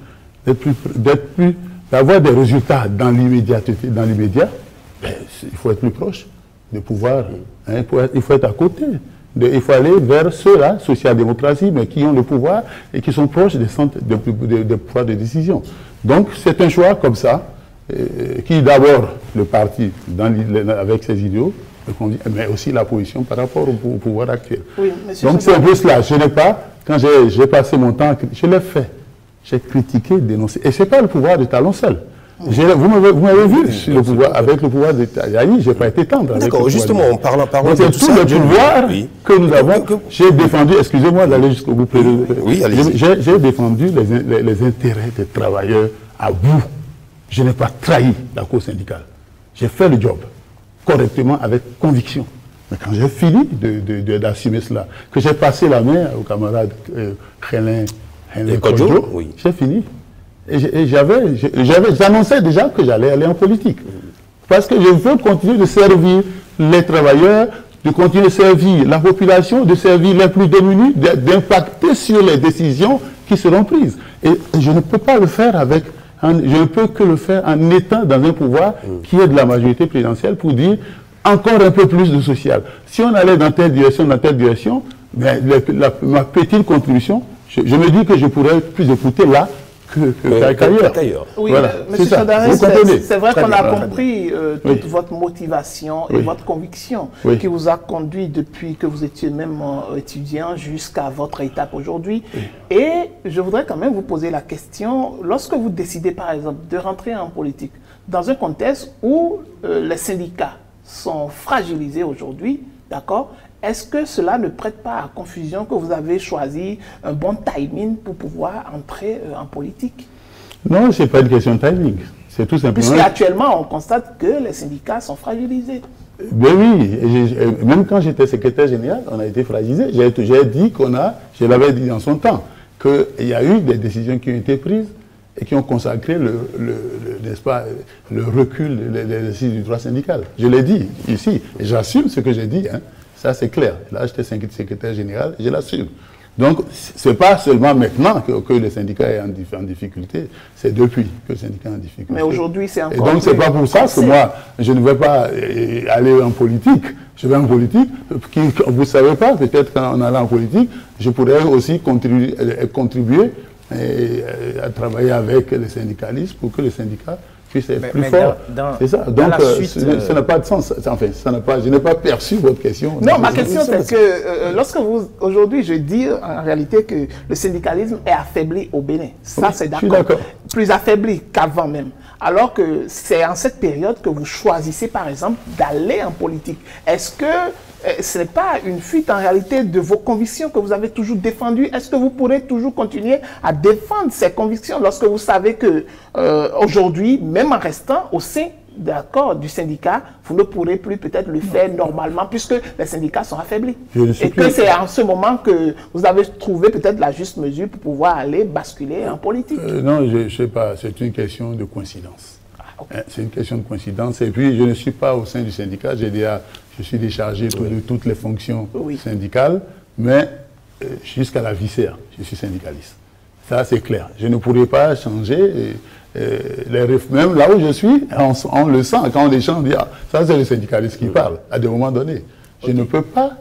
d'avoir des résultats dans l'immédiat, il faut être plus proche de pouvoir, il faut être à côté. Il faut aller vers ceux-là, social-démocratie, mais qui ont le pouvoir et qui sont proches des centres de pouvoir de décision. Donc, c'est un choix comme ça, qui d'abord, le parti, avec ses idéaux, mais aussi la position par rapport au pouvoir actuel. Oui, donc, c'est un peu cela. Je n'ai pas, quand j'ai passé mon temps, je l'ai fait. J'ai critiqué, dénoncé. Et ce n'est pas le pouvoir de Talon seul. Vous m'avez vu sur le pouvoir, avec le pouvoir de Yahi, je n'ai pas été tendre. D'accord, justement, en parlant de tout ça, le pouvoir que nous avons, j'ai défendu, excusez-moi d'aller jusqu'au bout, oui, j'ai défendu les intérêts des travailleurs à bout. Je n'ai pas trahi la cause syndicale. J'ai fait le job correctement, avec conviction. Mais quand j'ai fini d'assumer cela, que j'ai passé la main au camarade Hélène Kodjo, oui. J'ai fini. Et j'annonçais déjà que j'allais aller en politique. Parce que je veux continuer de servir les travailleurs, de continuer de servir la population, de servir les plus démunis, d'impacter sur les décisions qui seront prises. Et je ne peux pas le faire je ne peux que le faire en étant dans un pouvoir qui est de la majorité présidentielle pour dire encore un peu plus de social. Si on allait dans telle direction, mais ma petite contribution, je me dis que je pourrais plus écouter là qu'ailleurs. Oui, voilà. M. Chaudhary, c'est vrai qu'on a compris toute votre motivation et votre conviction qui vous a conduit depuis que vous étiez même étudiant jusqu'à votre étape aujourd'hui. Et je voudrais quand même vous poser la question, lorsque vous décidez par exemple de rentrer en politique, dans un contexte où les syndicats sont fragilisés aujourd'hui, d'accord ? Est-ce que cela ne prête pas à confusion que vous avez choisi un bon timing pour pouvoir entrer en politique? Non, ce n'est pas une question de timing. C'est tout simplement... Puisqu'actuellement, on constate que les syndicats sont fragilisés. Ben oui, même quand j'étais secrétaire général, on a été fragilisé. J'ai dit je l'avais dit en son temps, qu'il y a eu des décisions qui ont été prises et qui ont consacré n'est-ce pas, le recul des du droit syndical. Je l'ai dit ici, et j'assume ce que j'ai dit, hein. Ça, c'est clair. Là, j'étais secrétaire général, je l'assume. Donc, ce n'est pas seulement maintenant que le syndicat est en difficulté, c'est depuis que le syndicat est en difficulté. Mais aujourd'hui, c'est encore... Et donc, ce n'est pas pour ça que moi, je ne vais pas aller en politique. Je vais en politique. Vous ne savez pas, peut-être qu'en allant en politique, je pourrais aussi contribuer à travailler avec les syndicalistes pour que les syndicats puissent être plus forts. C'est ça. Donc, ça n'a pas de sens. Enfin, je n'ai pas perçu votre question. Non, ma question, c'est que lorsque aujourd'hui, je dis en réalité que le syndicalisme est affaibli au Bénin. Ça, c'est d'accord. Plus affaibli qu'avant même. Alors que c'est en cette période que vous choisissez, par exemple, d'aller en politique. Est-ce que ce n'est pas une fuite en réalité de vos convictions que vous avez toujours défendues? Est-ce que vous pourrez toujours continuer à défendre ces convictions lorsque vous savez que aujourd'hui, même en restant au sein du syndicat, vous ne pourrez plus peut-être le faire normalement puisque les syndicats sont affaiblis? Et que c'est en ce moment que vous avez trouvé peut-être la juste mesure pour pouvoir aller basculer en politique? Non, je ne sais pas, c'est une question de coïncidence. Okay. C'est une question de coïncidence. Et puis, je ne suis pas au sein du syndicat. J'ai Je suis déchargé de toutes les fonctions syndicales, mais jusqu'à la viscère, je suis syndicaliste. Ça, c'est clair. Je ne pourrais pas changer. Même là où je suis, on le sent. Quand on échange, on dit, ah, ça c'est le syndicaliste qui parle, à des moments donnés. Je ne peux pas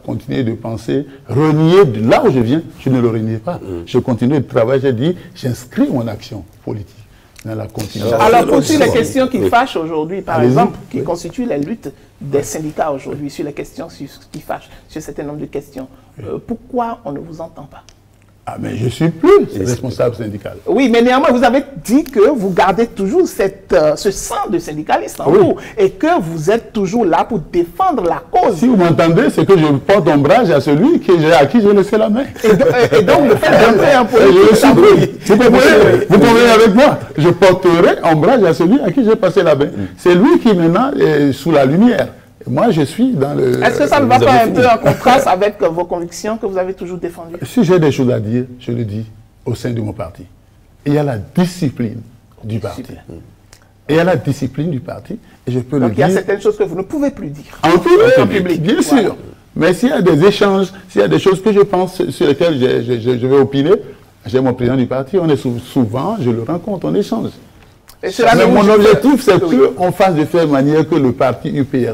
continuer de penser, renier de là où je viens, je ne le renie pas. Je continue de travailler, j'ai dit, j'inscris mon action politique dans la continuité. Alors, pour les questions qui fâchent aujourd'hui, par exemple, qui constituent la lutte des syndicats aujourd'hui, sur les questions qui fâchent, sur un certain nombre de questions, pourquoi on ne vous entend pas? Ah, mais je ne suis plus responsable syndical. Oui, mais néanmoins, vous avez dit que vous gardez toujours ce sang de syndicaliste en vous et que vous êtes toujours là pour défendre la cause. Si vous m'entendez, c'est que je porte ombrage à celui à qui j'ai laissé la main. Et donc, le fait d'entrer en politique... Vous convenez avec moi? Je porterai ombrage à celui à qui j'ai passé la main. C'est lui qui maintenant est sous la lumière. Moi, je suis dans le... Est-ce que ça ne va pas un peu en contraste avec vos convictions que vous avez toujours défendues? Si j'ai des choses à dire, je le dis au sein de mon parti. Il y a la discipline du parti. Il y a la discipline du parti. Et je peux le dire... Donc, il y a certaines choses que vous ne pouvez plus dire. En public, bien sûr. Mais s'il y a des échanges, s'il y a des choses que je pense sur lesquelles je vais opiner, j'ai mon président du parti, on est souvent, je le rencontre, on échange. Mais mon objectif, c'est qu'on fasse de faire manière que le parti UPR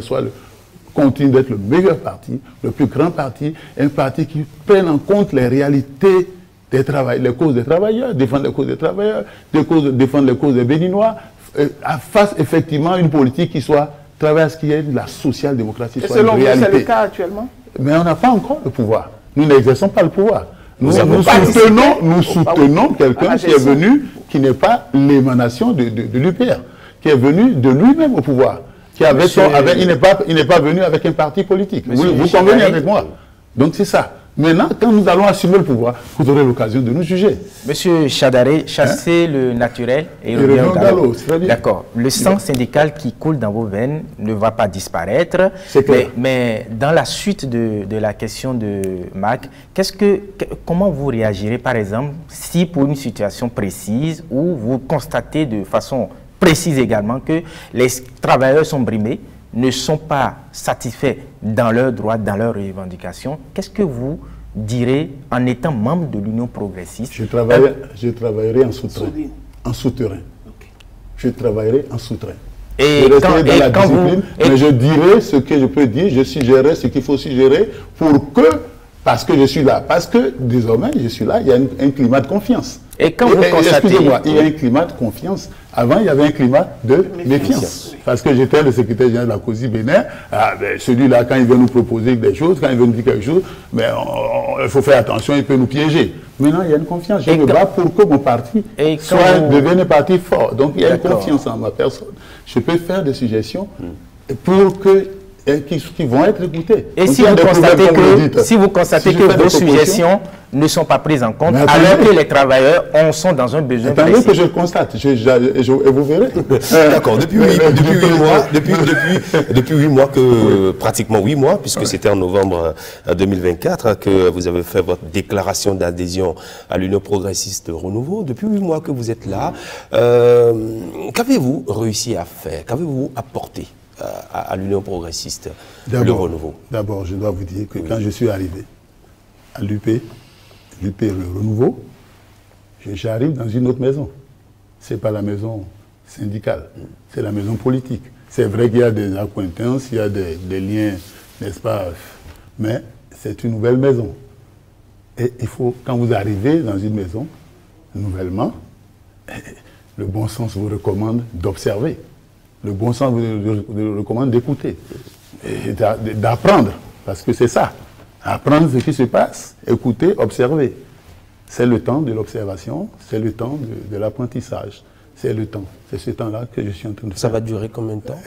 continue d'être le meilleur parti, le plus grand parti, un parti qui prenne en compte les réalités des travailleurs, les causes des travailleurs, défendre les causes des travailleurs, défendre les causes des Béninois, fasse effectivement une politique qui soit, travers qui est la social-démocratie. Et selon vous, c'est le cas actuellement? Mais on n'a pas encore le pouvoir. Nous n'exerçons pas le pouvoir. Nous soutenons quelqu'un qui est venu, qui n'est pas l'émanation de l'UPR, qui est venu de lui-même au pouvoir, il n'est pas venu avec un parti politique. Vous convenez avec moi? Donc c'est ça. Maintenant, quand nous allons assumer le pouvoir, vous aurez l'occasion de nous juger. Monsieur Chadaré, chasser le naturel et revenir au galop. D'accord. Le sang syndical qui coule dans vos veines ne va pas disparaître. Mais dans la suite de la question de Marc, comment vous réagirez, par exemple, si pour une situation précise où vous constatez de façon précise également que les travailleurs sont brimés, ne sont pas satisfaits dans leurs droits, dans leurs revendications, qu'est-ce que vous direz en étant membre de l'Union progressiste? Je travaillerai en souterrain. En souterrain. Je travaillerai en souterrain. Et je resterai dans la discipline, mais je dirai ce que je peux dire, je suggérerai ce qu'il faut suggérer parce que je suis là. Parce que désormais, je suis là, il y a un climat de confiance. Et quand vous constatez... Excusez-moi, il y a un climat de confiance. Avant, il y avait un climat de méfiance. Parce que j'étais le secrétaire général de la COSI Bénin. Celui-là, quand il veut nous proposer des choses, quand il veut nous dire quelque chose, il faut faire attention, il peut nous piéger. Maintenant, il y a une confiance. Je me bats pour que mon parti devienne un parti fort. Donc, il y a une confiance en ma personne. Je peux faire des suggestions pour qui vont être écoutées. Et si vous constatez que vos suggestions ne sont pas prises en compte, alors que les travailleurs sont dans un besoin précis. Attendez que je le constate, et vous verrez. D'accord, depuis 8 mois, pratiquement 8 mois, puisque c'était en novembre 2024 que vous avez fait votre déclaration d'adhésion à l'Union progressiste Renouveau. Depuis 8 mois que vous êtes là, qu'avez-vous réussi à faire? Qu'avez-vous apporté à l'Union progressiste, le Renouveau? D'abord, je dois vous dire que quand je suis arrivé à l'UP, le Renouveau, j'arrive dans une autre maison. Ce n'est pas la maison syndicale, c'est la maison politique. C'est vrai qu'il y a des accointances, il y a des liens, n'est-ce pas? Mais c'est une nouvelle maison. Et il faut, quand vous arrivez dans une maison, nouvellement, le bon sens vous recommande d'observer. Le bon sens vous recommande d'écouter, d'apprendre, parce que c'est ça. Apprendre ce qui se passe, écouter, observer. C'est le temps de l'observation, c'est le temps de l'apprentissage. C'est le temps. C'est ce temps-là que je suis en train de faire. Ça va durer combien de temps?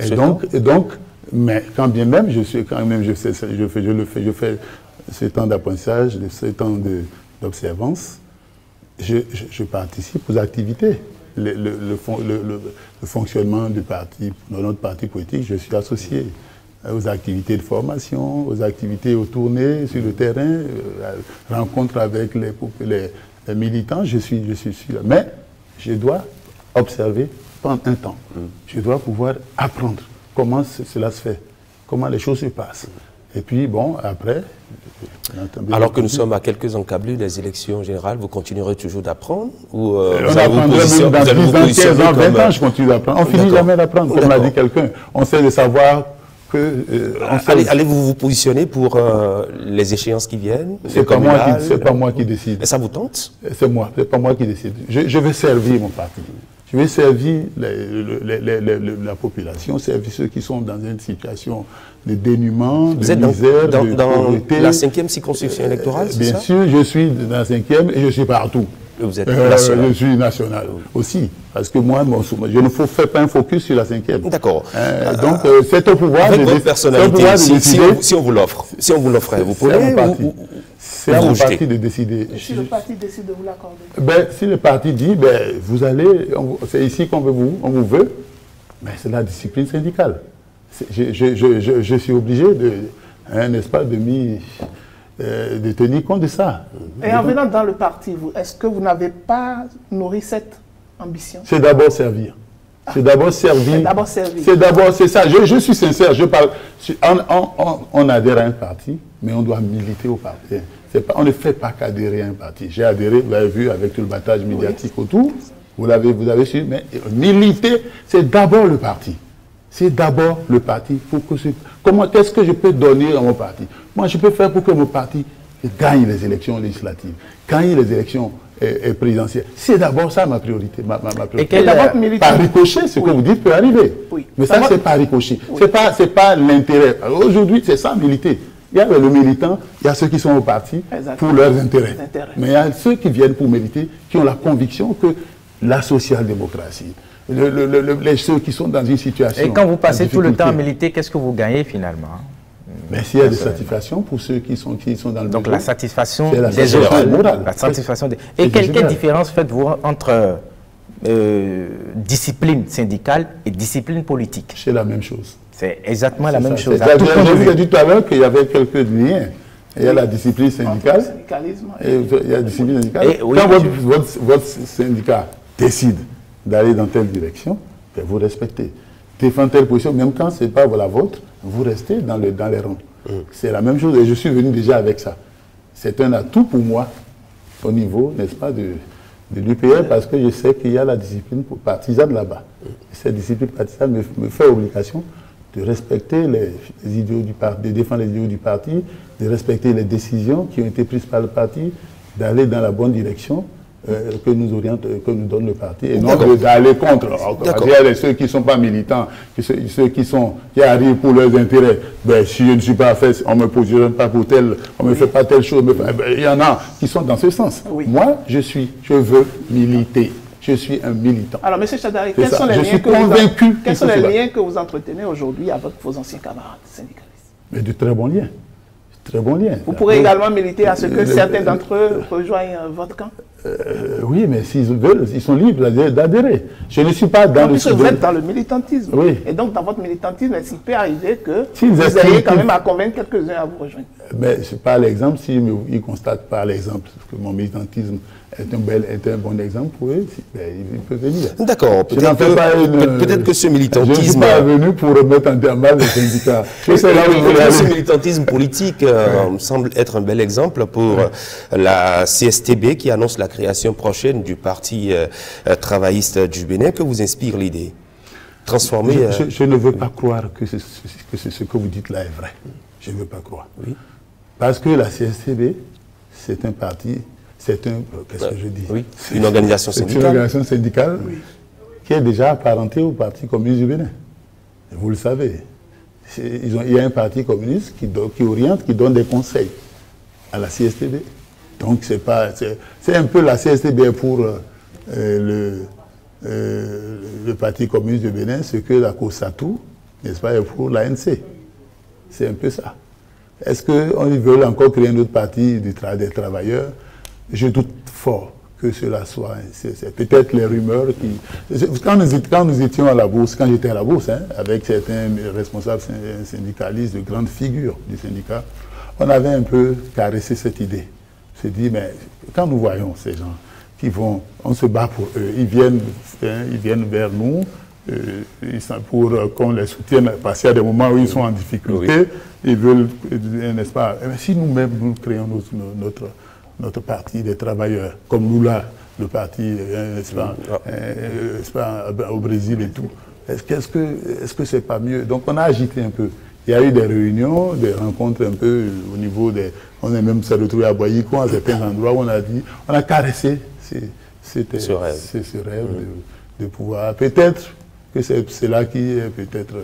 Et donc, mais quand bien même, je fais ce temps d'apprentissage, ce temps d'observance, je participe aux activités. Le fonctionnement du parti, de notre parti politique, je suis associé aux activités de formation, aux activités aux tournées sur le terrain, rencontres avec les militants, je suis là. Mais je dois observer pendant un temps. Je dois pouvoir apprendre comment cela se fait, comment les choses se passent. Et puis, bon, après... Alors que nous sommes à quelques encablures des élections générales, vous continuerez toujours d'apprendre ou on apprendra dans 10 ans, 15 ans, 20 ans, je continue d'apprendre. On finit jamais d'apprendre, comme l'a dit quelqu'un. On sait de savoir que... Allez-vous vous positionner pour les échéances qui viennent? C'est pas moi qui décide. Et ça vous tente? C'est moi, c'est pas moi qui décide. Je vais servir mon parti. Je vais servir la population, servir ceux qui sont dans une situation de dénuement, de misère, de pauvreté. Dans la 5e circonscription électorale, c'est ça? Bien sûr, je suis dans la 5e et je suis partout. Vous êtes national? Je suis national aussi. Parce que moi, je ne fais pas un focus sur la 5e. D'accord. Donc, c'est au pouvoir avec votre personnalité, si on vous l'offre, vous prenez c'est à mon parti de décider. Si le parti décide de vous l'accorder? Si le parti dit, vous allez, c'est ici qu'on on vous veut, c'est la discipline syndicale. Je suis obligé n'est-ce pas, de tenir compte de ça. Et en venant dans le parti, est-ce que vous n'avez pas nourri cette ambition? C'est d'abord servir. C'est d'abord servir. C'est d'abord servir. C'est ça. Je suis sincère. Je parle. On adhère à un parti, mais on doit militer au parti. On ne fait pas qu'adhérer à un parti. J'ai adhéré, vous l'avez vu, avec tout le battage médiatique autour. Vous avez su, mais militer, c'est d'abord le parti. C'est d'abord le parti. Qu'est-ce que je peux donner à mon parti? Moi, je peux faire pour que mon parti gagne les élections législatives, gagne les élections présidentielles. C'est d'abord ça ma priorité. Et par ricochet, ce que vous dites peut arriver. Oui. Mais ça, c'est par ricochet. Oui. C'est pas l'intérêt. Aujourd'hui, c'est ça, militer. Il y a le militant, il y a ceux qui sont au parti pour leurs intérêts. Mais il y a ceux qui viennent pour militer, qui ont la conviction que la social-démocratie, ceux qui sont dans une situation... Et quand vous passez tout le temps à militer, qu'est-ce que vous gagnez finalement? Mais s'il y a des satisfactions pour ceux qui sont dans le Donc besoin, la satisfaction des autres. La satisfaction des... Et quelle différence faites-vous entre discipline syndicale et discipline politique? C'est la même chose. C'est exactement la même chose. Je vous ai dit tout à l'heure qu'il y avait quelques liens. Il y a la discipline syndicale. Et il y a la discipline syndicale. Quand votre syndicat décide d'aller dans telle direction, vous respectez. Défendre telle position, même quand ce n'est pas la vôtre, vous restez dans les rangs. C'est la même chose et je suis venu déjà avec ça. C'est un atout pour moi au niveau, n'est-ce pas, de l'UPR parce que je sais qu'il y a la discipline partisane là-bas. Cette discipline partisane me fait obligation de respecter les idéaux du parti, de défendre les idéaux du parti, de respecter les décisions qui ont été prises par le parti, d'aller dans la bonne direction que nous donne le parti, et non d'aller contre. Il y a ceux qui ne sont pas militants, ceux qui arrivent pour leurs intérêts. Si je ne suis pas fait, on ne me positionne pas pour tel, on ne me fait pas telle chose. Il y en a qui sont dans ce sens. Oui. Moi, je veux militer. Je suis un militant. Alors, M. Chadari, quels sont les liens que vous entretenez aujourd'hui avec vos anciens camarades syndicalistes? Mais de très bons liens. Très bons liens. Vous pourrez également militer à ce que certains d'entre eux rejoignent votre camp? Oui, mais s'ils veulent, ils sont libres d'adhérer. Je ne suis pas dans vous êtes dans le militantisme. Oui. Et donc, dans votre militantisme, il peut arriver que vous ayez quand même à convaincre quelques-uns à vous rejoindre. Mais par l'exemple, s'ils constatent par l'exemple que mon militantisme est un bon exemple pour eux, ils peuvent venir. D'accord. Peut-être que ce militantisme... Je ne suis pas venu pour remettre en mal les syndicats. Ce militantisme politique semble être un bel exemple pour la CSTB qui annonce la création prochaine du Parti travailliste du Bénin. Que vous inspire l'idée? Transformer... Je ne veux pas croire que ce que vous dites là est vrai. Je ne veux pas croire. Oui. Parce que la CSTB, c'est un parti... qu'est-ce que je dis? Oui, une organisation syndicale. C'est une organisation syndicale qui est déjà apparentée au Parti communiste du Bénin. Et vous le savez. Il y a un parti communiste qui oriente, qui donne des conseils à la CSTB. Donc c'est un peu la CSTB pour le Parti communiste du Bénin, ce que la COSATU, n'est-ce pas, est pour l'ANC. C'est un peu ça. Est-ce qu'on veut encore créer un autre parti des travailleurs? Je doute fort que cela soit. C'est peut-être les rumeurs qui... Quand nous étions à la bourse, quand j'étais à la bourse, avec certains responsables syndicalistes de grandes figures du syndicat, on avait un peu caressé cette idée. On s'est dit, mais quand nous voyons ces gens qui vont, on se bat pour eux, ils viennent vers nous pour qu'on les soutienne, parce qu'il y a des moments où ils sont en difficulté, ils veulent, n'est-ce pas, mais si nous-mêmes, nous créons notre parti des travailleurs, comme nous là, le parti, n'est-ce pas, au Brésil et tout, est-ce que c'est pas mieux? Donc on a agité un peu. Il y a eu des réunions, des rencontres un peu au niveau des... On est même s'est retrouvé à Boyiko, à certains endroits où on a dit, on a caressé ce rêve de pouvoir. Peut-être que c'est là qui est peut-être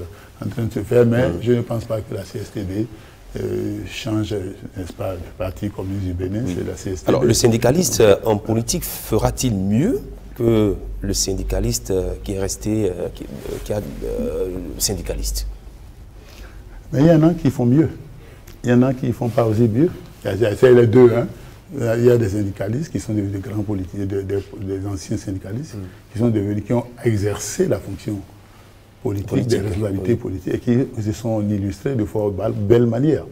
en train de se faire, mais je ne pense pas que la CSTB change, n'est-ce pas, le Parti communiste du Bénin, c'est la CSTB. Alors, le syndicaliste en politique fera-t-il mieux que le syndicaliste qui est resté syndicaliste? Mais il y en a qui font mieux. Il y en a qui ne font pas aussi mieux. C'est les deux. Hein. Il y a des syndicalistes qui sont devenus des grands politiques, des anciens syndicalistes, qui ont exercé la fonction politique, des responsabilités politiques, et qui se sont illustrés de fort belle manière.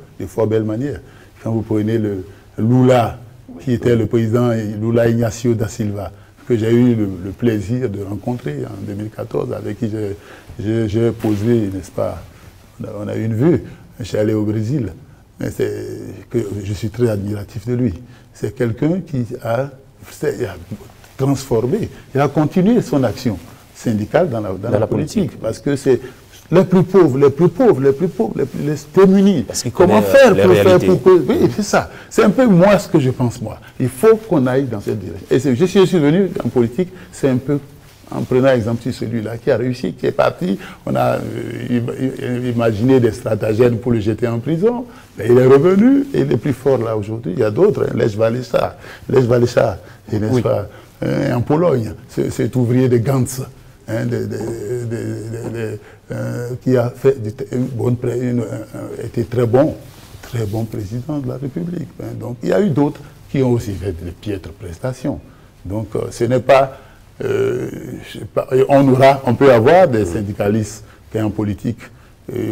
Quand vous prenez le Lula, qui était le président Lula Ignacio da Silva, que j'ai eu le plaisir de rencontrer en 2014, avec qui j'ai posé, n'est-ce pas, on a eu une vue. Je suis allé au Brésil. Mais je suis très admiratif de lui. C'est quelqu'un qui a transformé, il a continué son action syndicale dans la politique. Parce que c'est les plus pauvres, les démunis. Comment faire pour que... Oui, c'est ça. C'est un peu moi ce que je pense, moi. Il faut qu'on aille dans cette direction. Et je suis venu en politique, c'est un peu en prenant exemple sur celui-là qui a réussi, qui est parti. On a imaginé des stratagèmes pour le jeter en prison. Mais il est revenu et il est plus fort là aujourd'hui. Il y a d'autres, hein, Lech Walesa, n'est-ce pas, en Pologne, cet ouvrier de Gantz, hein, qui a fait été très bon président de la République. Hein. Donc il y a eu d'autres qui ont aussi fait de piètres prestations. Donc ce n'est pas... on peut avoir des syndicalistes qui sont en politique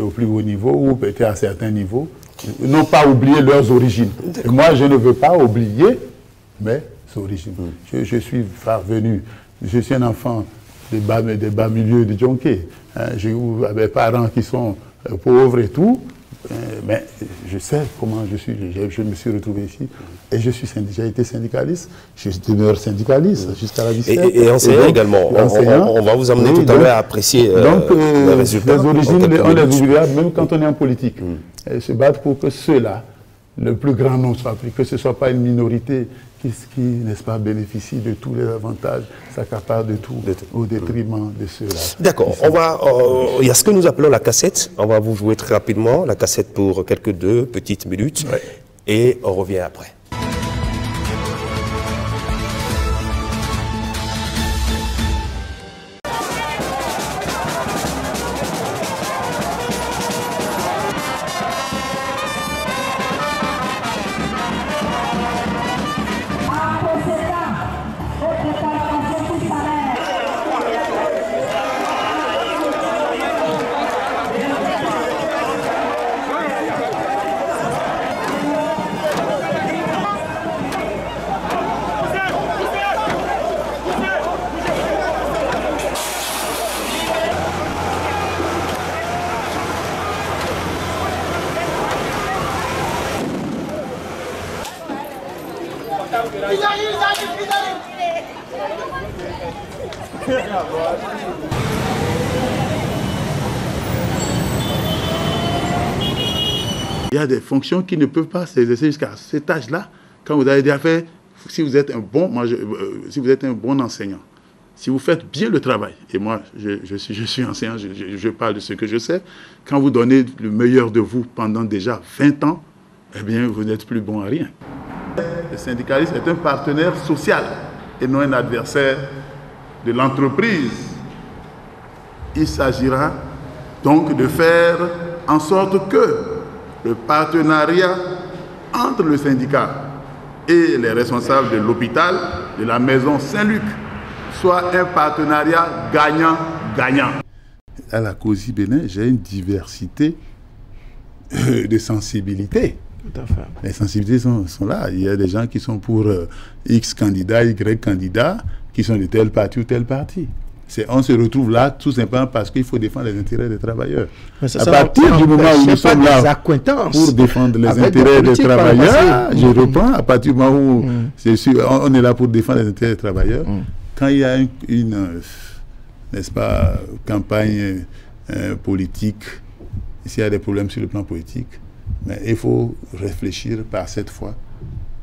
au plus haut niveau ou peut-être à certains niveaux, n'ont pas oublié leurs origines. Et moi, je ne veux pas oublier mes origines. Je suis parvenu, je suis un enfant des bas milieux de Djonké. Hein, j'ai eu des parents qui sont pauvres et tout. Mais je sais comment je me suis retrouvé ici et j'ai été syndicaliste, je demeure syndicaliste jusqu'à la 17. Et enseignant également. On va vous amener tout à l'heure à apprécier les résultats. Les origines, on les oubliera même quand on est en politique. Et se battre pour que ceux-là, le plus grand nombre soit pris, que ce ne soit pas une minorité qui n'est-ce pas, bénéficie de tous les avantages, s'accapare de tout, au détriment de ceux-là. D'accord, il y a ce que nous appelons la cassette, on va vous jouer très rapidement, la cassette pour quelques 2 petites minutes, et on revient après. Il y a des fonctions qui ne peuvent pas s'exercer jusqu'à cet âge-là. Quand vous avez déjà fait, si vous êtes un bon enseignant, si vous faites bien le travail, et moi je suis enseignant, je parle de ce que je sais, quand vous donnez le meilleur de vous pendant déjà 20 ans, eh bien vous n'êtes plus bon à rien. Le syndicalisme est un partenaire social et non un adversaire de l'entreprise. Il s'agira donc de faire en sorte que le partenariat entre le syndicat et les responsables de l'hôpital, de la maison Saint-Luc, soit un partenariat gagnant-gagnant. À la COSI Bénin, j'ai une diversité de sensibilités. Tout à fait. Les sensibilités sont là. Il y a des gens qui sont pour X candidat, Y candidat, qui sont de tel parti ou tel parti. On se retrouve là tout simplement parce qu'il faut défendre les intérêts des travailleurs. À partir du moment où nous sommes là pour défendre les intérêts des travailleurs, je reprends, à partir du moment où on est là pour défendre les intérêts des travailleurs, quand il y a une n'est-ce pas, campagne politique, s'il y a des problèmes sur le plan politique, mais il faut réfléchir par cette fois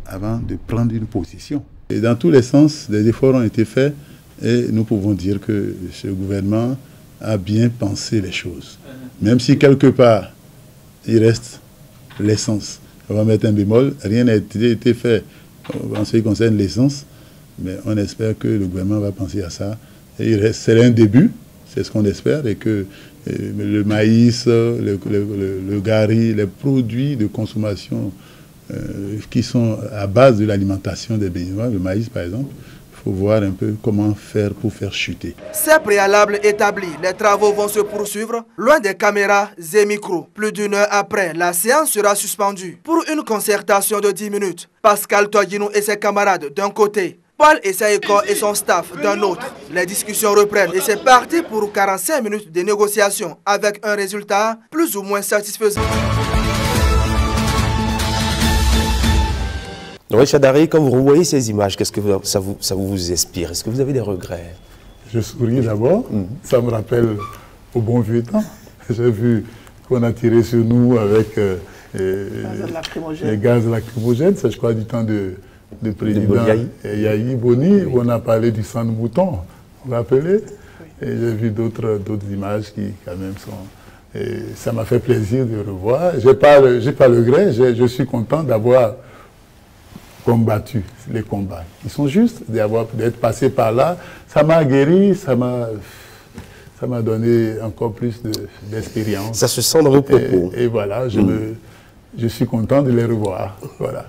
avant de prendre une position. Et dans tous les sens, des efforts ont été faits et nous pouvons dire que ce gouvernement a bien pensé les choses. Même si quelque part, il reste l'essence. On va mettre un bémol, rien n'a été fait en ce qui concerne l'essence, mais on espère que le gouvernement va penser à ça. C'est un début, c'est ce qu'on espère, et que le maïs, le gari, les produits de consommation qui sont à base de l'alimentation des Béninois, le maïs par exemple, il faut voir un peu comment faire pour faire chuter. Ces préalables établis, les travaux vont se poursuivre loin des caméras et micros. Plus d'une heure après, la séance sera suspendue pour une concertation de 10 minutes. Pascal Toguinou et ses camarades d'un côté, Paul Essaïko et son staff d'un autre. Les discussions reprennent et c'est parti pour 45 minutes de négociations avec un résultat plus ou moins satisfaisant. Oui, Chadari, quand vous revoyez ces images, qu'est-ce que ça vous inspire? Est-ce que vous avez des regrets? Je souris d'abord, ça me rappelle au bon vieux temps. J'ai vu qu'on a tiré sur nous avec les gaz lacrymogènes, c'est je crois du temps de président Yahi Boni, où on a parlé du sang de mouton, vous vous rappelez? Et j'ai vu d'autres images qui quand même sont... Et ça m'a fait plaisir de revoir. J'ai pas le regret, je suis content d'avoir combattu les combats. Ils sont justes d'être passé par là. Ça m'a guéri, ça m'a donné encore plus d'expérience. Ça se sent dans vos propos. Et voilà, je suis content de les revoir. Voilà.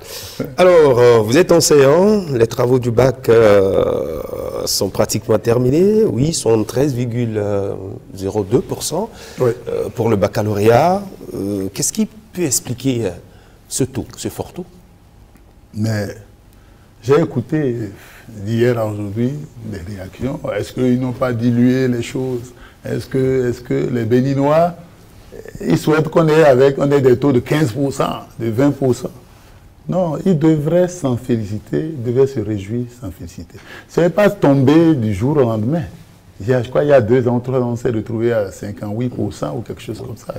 Alors, vous êtes enseignant, les travaux du bac sont pratiquement terminés. Oui, ils sont 13,02% pour le baccalauréat. Qu'est-ce qui peut expliquer ce taux, ce fort taux? Mais j'ai écouté d'hier à aujourd'hui des réactions. Est-ce qu'ils n'ont pas dilué les choses? Est-ce que les Béninois, ils souhaitent qu'on ait des taux de 15%, de 20%? Non, ils devraient s'en féliciter, ils devraient se réjouir, s'en féliciter. Ce n'est pas tombé du jour au lendemain. Je crois qu'il y a 2 ans, 3 ans, on s'est retrouvé à 58% ou quelque chose comme ça.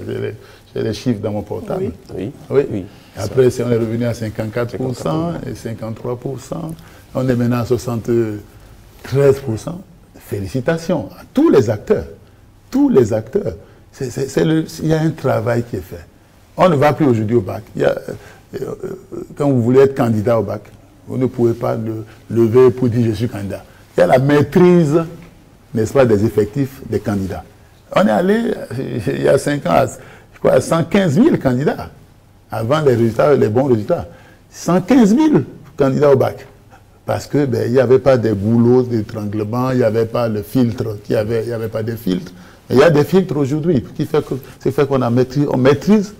J'ai les chiffres dans mon portable. Oui. Après, on est revenu à 54% et 53%. On est maintenant à 73%. Félicitations à tous les acteurs. Tous les acteurs. Il y a un travail qui est fait. On ne va plus aujourd'hui au bac. Quand vous voulez être candidat au bac, vous ne pouvez pas le lever pour dire je suis candidat. Il y a la maîtrise, n'est-ce pas, des effectifs des candidats. On est allé, il y a 5 ans, à 115 000 candidats, avant les bons résultats. 115 000 candidats au bac. Parce qu'il n'y avait pas de goulots d'étranglement, il n'y avait pas le filtre, il n'y avait pas de filtre. Mais il y a des filtres aujourd'hui, qui fait qu'on maîtrise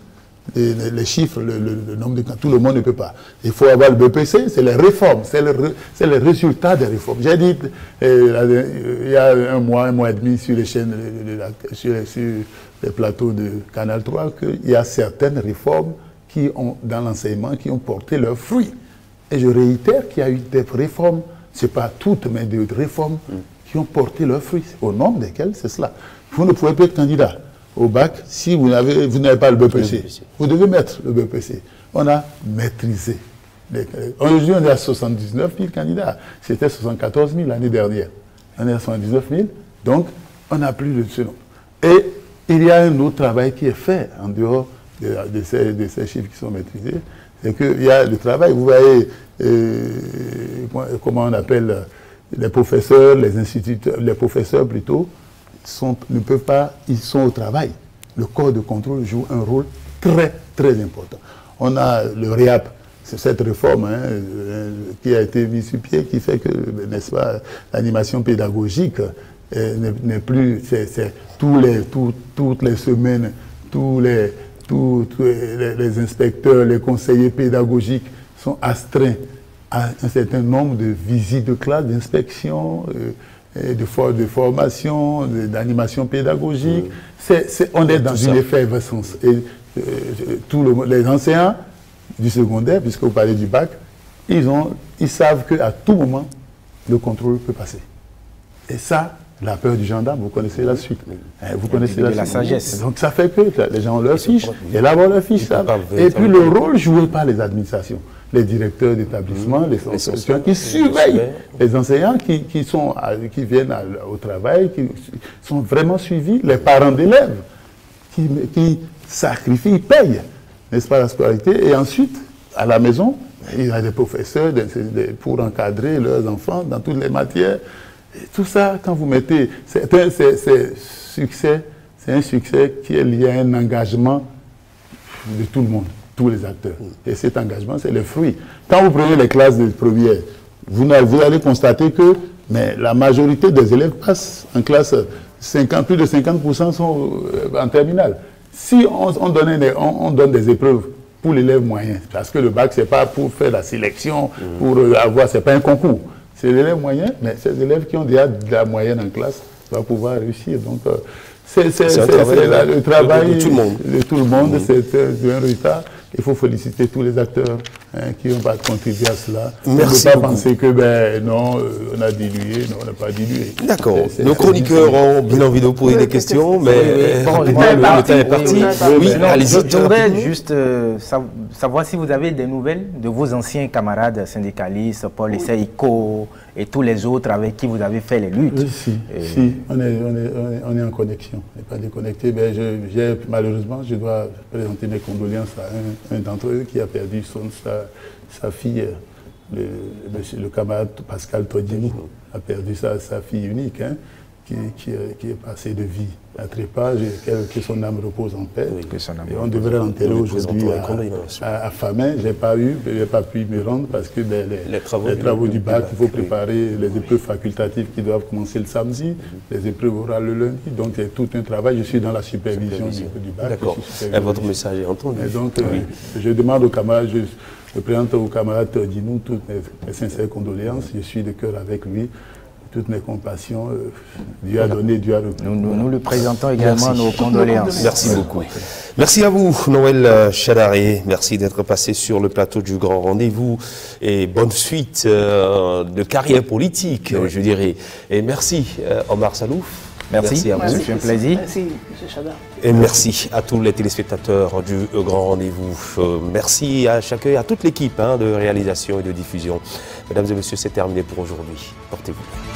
les chiffres, le nombre de candidats. Tout le monde ne peut pas. Il faut avoir le BPC, c'est les réformes, c'est le résultat des réformes. J'ai dit il y a un mois et demi sur les chaînes, sur les plateaux de Canal 3, qu'il y a certaines réformes dans l'enseignement qui ont porté leurs fruits. Et je réitère qu'il y a eu des réformes, ce n'est pas toutes, mais des réformes qui ont porté leurs fruits, au nombre desquelles c'est cela. Vous ne pouvez pas être candidat au bac si vous n'avez pas le BPC. Vous devez mettre le BPC. On a maîtrisé. Aujourd'hui, on est à 79 000 candidats. C'était 74 000 l'année dernière. On est à 79 000, donc on n'a plus de ce nombre. Et il y a un autre travail qui est fait en dehors de ces chiffres qui sont maîtrisés. C'est qu'il y a le travail, vous voyez, comment on appelle les professeurs, les instituteurs, les professeurs plutôt, ne peuvent pas, ils sont au travail. Le corps de contrôle joue un rôle très, très important. On a le REAP, c'est cette réforme qui a été mise sur pied, qui fait que, n'est-ce pas, l'animation pédagogique n'est plus, c'est toutes les semaines, tous les inspecteurs, les conseillers pédagogiques sont astreints à un certain nombre de visites de classe, d'inspection, de formation, d'animation pédagogique. On est dans une effervescence. Et les enseignants du secondaire, puisque vous parlez du bac, ils savent qu'à tout moment, le contrôle peut passer. Et ça, la peur du gendarme, vous connaissez la suite. Vous connaissez la sagesse. Donc ça fait que les gens ont leur fiche, élaborent leur fiche. Et puis le rôle joué par les administrations, les directeurs d'établissement, les enseignants qui surveillent les enseignants qui viennent au travail, qui sont vraiment suivis, les parents d'élèves qui sacrifient, ils payent, n'est-ce pas, la scolarité. Et ensuite, à la maison, il y a des professeurs pour encadrer leurs enfants dans toutes les matières. Et tout ça, quand vous mettez, c'est un succès qui est lié à un engagement de tout le monde, tous les acteurs. Et cet engagement, c'est le fruit. Quand vous prenez les classes de première, vous allez constater que la majorité des élèves passent en classe, plus de 50% sont en terminale. Si on donne des épreuves pour l'élève moyen, parce que le bac, ce n'est pas pour faire la sélection, ce n'est pas un concours. C'est l'élève moyen, mais ces élèves qui ont déjà de la moyenne en classe vont pouvoir réussir. Donc, c'est le travail de tout le monde, c'est un résultat. Il faut féliciter tous les acteurs qui ont contribué à cela. Merci. Ne pas penser que, non, on a dilué, non, on n'a pas dilué. D'accord. Nos chroniqueurs ont bien envie de poser des questions, mais le temps est parti. Oui, allez-y. Je voudrais juste savoir si vous avez des nouvelles de vos anciens camarades syndicalistes, Paul Essayko et tous les autres avec qui vous avez fait les luttes. Si, on est en connexion. On n'est pas déconnecté. Malheureusement, je dois présenter mes condoléances à un d'entre eux qui a perdu sa fille, le camarade Pascal Todinou a perdu sa fille unique, qui est passée de vie à trépage, et que son âme repose en paix. Et on devrait l'enterrer aujourd'hui à Famin. Je n'ai pas pu me rendre parce que les travaux du bac, il faut préparer les épreuves facultatives qui doivent commencer le samedi, les épreuves orales le lundi. Donc il y a tout un travail. Je suis dans la supervision du bac. D'accord. Votre message est entendu. Et donc je demande aux camarades, je présente aux camarades Todinou toutes mes sincères condoléances. Je suis de cœur avec lui. Toutes mes compassions, Dieu a donné, Dieu a repris. Nous lui présentons également nos condoléances. Merci beaucoup. Merci à vous, Noël Chadaré. Merci d'être passé sur le plateau du Grand Rendez-vous et bonne suite de carrière politique, je dirais. Et merci, Omar Salouf. Merci à vous, c'est un plaisir. Merci, M. Chadar. Et merci à tous les téléspectateurs du Grand Rendez-vous. Merci à chacun et à toute l'équipe de réalisation et de diffusion. Mesdames et messieurs, c'est terminé pour aujourd'hui. Portez-vous bien.